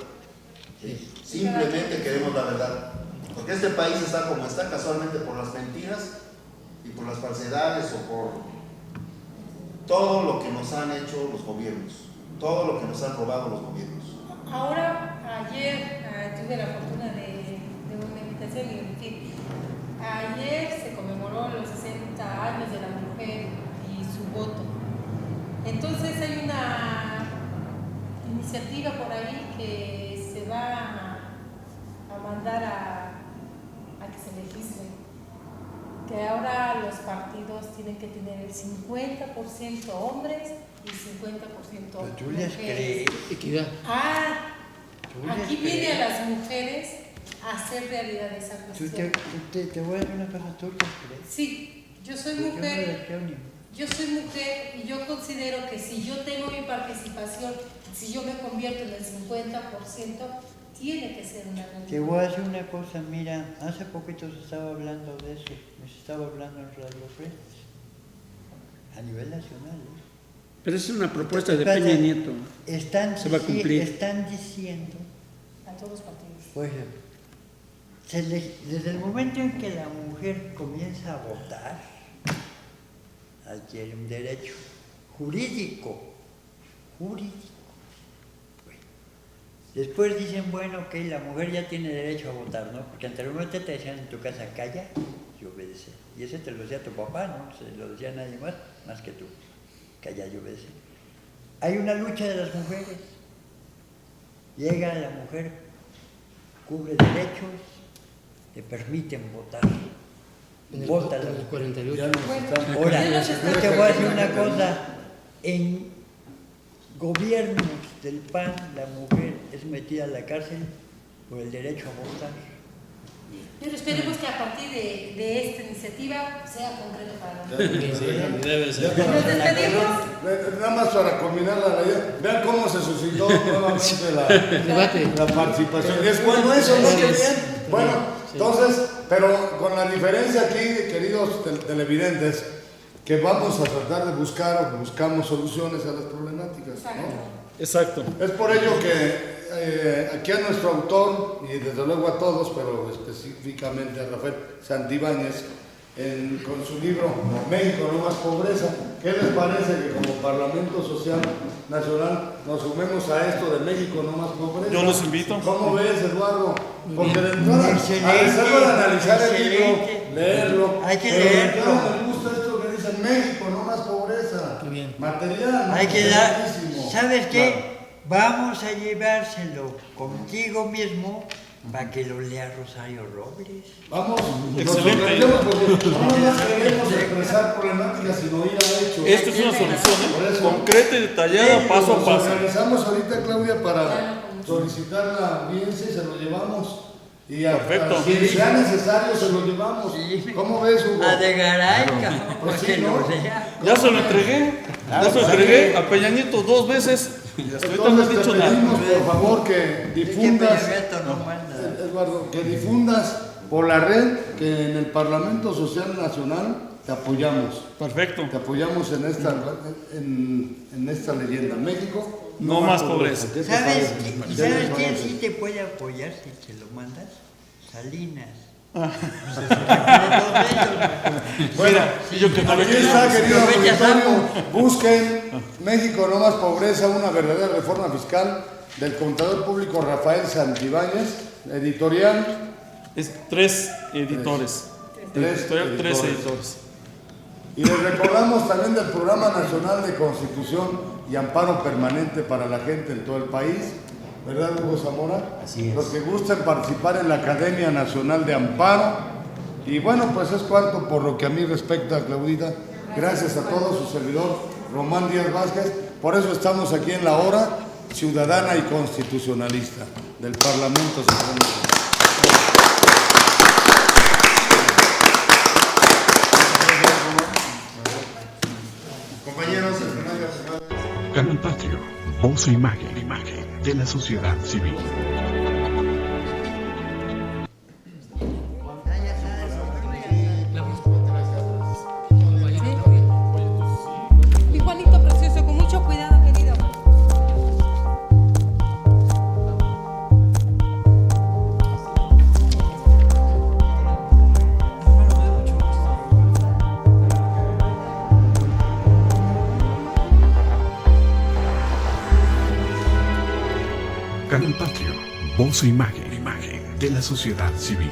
Speaker 11: ¿Sí? Simplemente queremos la verdad. Porque este país está como está casualmente por las mentiras y por las falsedades o por todo lo que nos han hecho los gobiernos, todo lo que nos han robado los gobiernos.
Speaker 2: Ahora, ayer tuve la fortuna de una invitación y en fin, ayer se conmemoró los 60 años de la mujer y su voto. Entonces hay una iniciativa por ahí que se va a mandar a que se legisle, que ahora los partidos tienen que tener el 50% hombres y 50%
Speaker 5: Pues tú les
Speaker 2: mujeres.
Speaker 5: crees.
Speaker 10: Equidad.
Speaker 5: Tú les
Speaker 2: Aquí viene
Speaker 5: crees.
Speaker 2: a las mujeres a hacer realidad esa cuestión.
Speaker 5: Te voy a decir una cosa, tú les crees.
Speaker 2: Sí, yo soy
Speaker 5: Yo no les
Speaker 2: mujer.
Speaker 5: creo ni.
Speaker 2: Yo soy mujer y yo considero que si yo tengo mi participación, si yo me convierto en el 50%, tiene que ser una realidad.
Speaker 5: Te voy a decir una cosa, mira, hace poquito se estaba hablando de eso, se estaba hablando en Radio Fresas, a nivel nacional.
Speaker 10: Pero esa es una propuesta de
Speaker 5: Espérate,
Speaker 10: Peña Nieto. Se va a cumplir.
Speaker 5: Están diciendo,
Speaker 2: A todos los partidos.
Speaker 5: pues, desde el momento en que la mujer comienza a votar, adquiere un derecho jurídico. Bueno. Después dicen, bueno, que la mujer ya tiene derecho a votar, ¿no? Porque anteriormente te decían en tu casa, calla y obedece. Y ese te lo decía tu papá, ¿no? Se lo decía nadie más que tú. Calla y obedece. Hay una lucha de las mujeres. Llega la mujer, cubre derechos, te permiten votar. Vota la
Speaker 10: En el
Speaker 5: mujer.
Speaker 10: 48.
Speaker 5: Ahora, yo te voy a decir una cosa, en gobiernos del PAN la mujer es metida a la cárcel por el derecho a votar.
Speaker 2: Pero esperemos que a partir de esta iniciativa sea concreto para nosotros.
Speaker 9: Debe ser.
Speaker 2: Nos despedimos.
Speaker 1: Nada más para combinar la idea, vean cómo se suscitó nuevamente la participación. Es bueno eso, ¿no? Qué bien. Bueno, entonces, pero con la diferencia aquí, queridos televidentes, que vamos a tratar de buscamos soluciones a las problemáticas, ¿no?
Speaker 6: Exacto.
Speaker 1: Es por ello que aquí a nuestro autor, y desde luego a todos, pero específicamente a Rafael Santibáñez, con su libro México no más pobreza, ¿qué les parece que como Parlamento Social Nacional nos sumemos a esto de México no más pobreza?
Speaker 6: Yo los invito.
Speaker 1: ¿Cómo ves, Eduardo? Porque de entrada, a de analizar el libro, leerlo,
Speaker 5: Hay que
Speaker 1: pero de
Speaker 5: leerlo.
Speaker 1: entrada me gusta esto que dice México no más pobreza.
Speaker 10: Qué bien.
Speaker 1: Material, ¿no?
Speaker 5: Hay que dar,
Speaker 1: Buenísimo.
Speaker 5: ¿sabes
Speaker 1: Claro.
Speaker 5: qué? Vamos a llevárselo contigo mismo para que lo lea Rosario Robles.
Speaker 1: Vamos,
Speaker 6: Excelente.
Speaker 1: nos sorprendemos porque no nos queremos expresar problemáticas, sino ir a hechos.
Speaker 6: Esta es una solución
Speaker 1: Por eso,
Speaker 6: concreta y detallada, paso a
Speaker 1: nos
Speaker 6: paso.
Speaker 1: organizamos ahorita, Claudia, para solicitar la audiencia y se lo llevamos. Y
Speaker 6: Perfecto.
Speaker 1: si sea necesario, se lo llevamos. ¿Cómo ves, Hugo?
Speaker 5: A de Garay, cabrón,
Speaker 1: Pues
Speaker 5: para
Speaker 1: sí,
Speaker 5: que
Speaker 1: ¿no?
Speaker 5: lo lea.
Speaker 6: Ya se lo entregué. Ya se lo entregué a Peña Nieto 2 veces. Y hasta ahorita no he
Speaker 1: Entonces
Speaker 6: dicho
Speaker 1: te
Speaker 6: nada.
Speaker 1: pedimos, por favor, que
Speaker 5: Es que
Speaker 1: difundas,
Speaker 5: Peña Nieto no manda.
Speaker 1: Eduardo, que difundas por la red que en el Parlamento Social Nacional te apoyamos.
Speaker 6: Perfecto.
Speaker 1: Te apoyamos en esta leyenda. México,
Speaker 6: No más pobreza.
Speaker 1: ¿Qué te
Speaker 5: ¿Sabes,
Speaker 1: parece?
Speaker 5: y
Speaker 1: ¿Qué les
Speaker 5: ¿sabes quién
Speaker 1: parece?
Speaker 5: sí te puede apoyar si te lo mandas? Salinas.
Speaker 1: Bueno,
Speaker 6: Y yo que no le
Speaker 1: aquí está, querido
Speaker 5: Aprovechas
Speaker 1: auditorio. Busquen México no más pobreza, una verdadera reforma fiscal del contador público Rafael Santibáñez, editorial.
Speaker 6: Es 3 editores.
Speaker 1: Tres
Speaker 6: Editorial, 3
Speaker 1: editores.
Speaker 6: editores.
Speaker 1: Y les recordamos también del Programa Nacional de Constitución y Amparo Permanente para la gente en todo el país, ¿verdad, Hugo Zamora?
Speaker 3: Así es.
Speaker 1: Los que gusten participar en la Academia Nacional de Amparo. Y bueno, pues es cuanto por lo que a mí respecta, Claudita. Gracias a todos, su servidor Román Díaz Vázquez. Por eso estamos aquí en la hora ciudadana y constitucionalista del Parlamento Social.
Speaker 12: Canal Patrio, voz e imagen de la sociedad civil.
Speaker 2: Mi Juanito precioso, con mucho cuidado, querido.
Speaker 12: Canal Patrio, voz e imagen de la sociedad civil.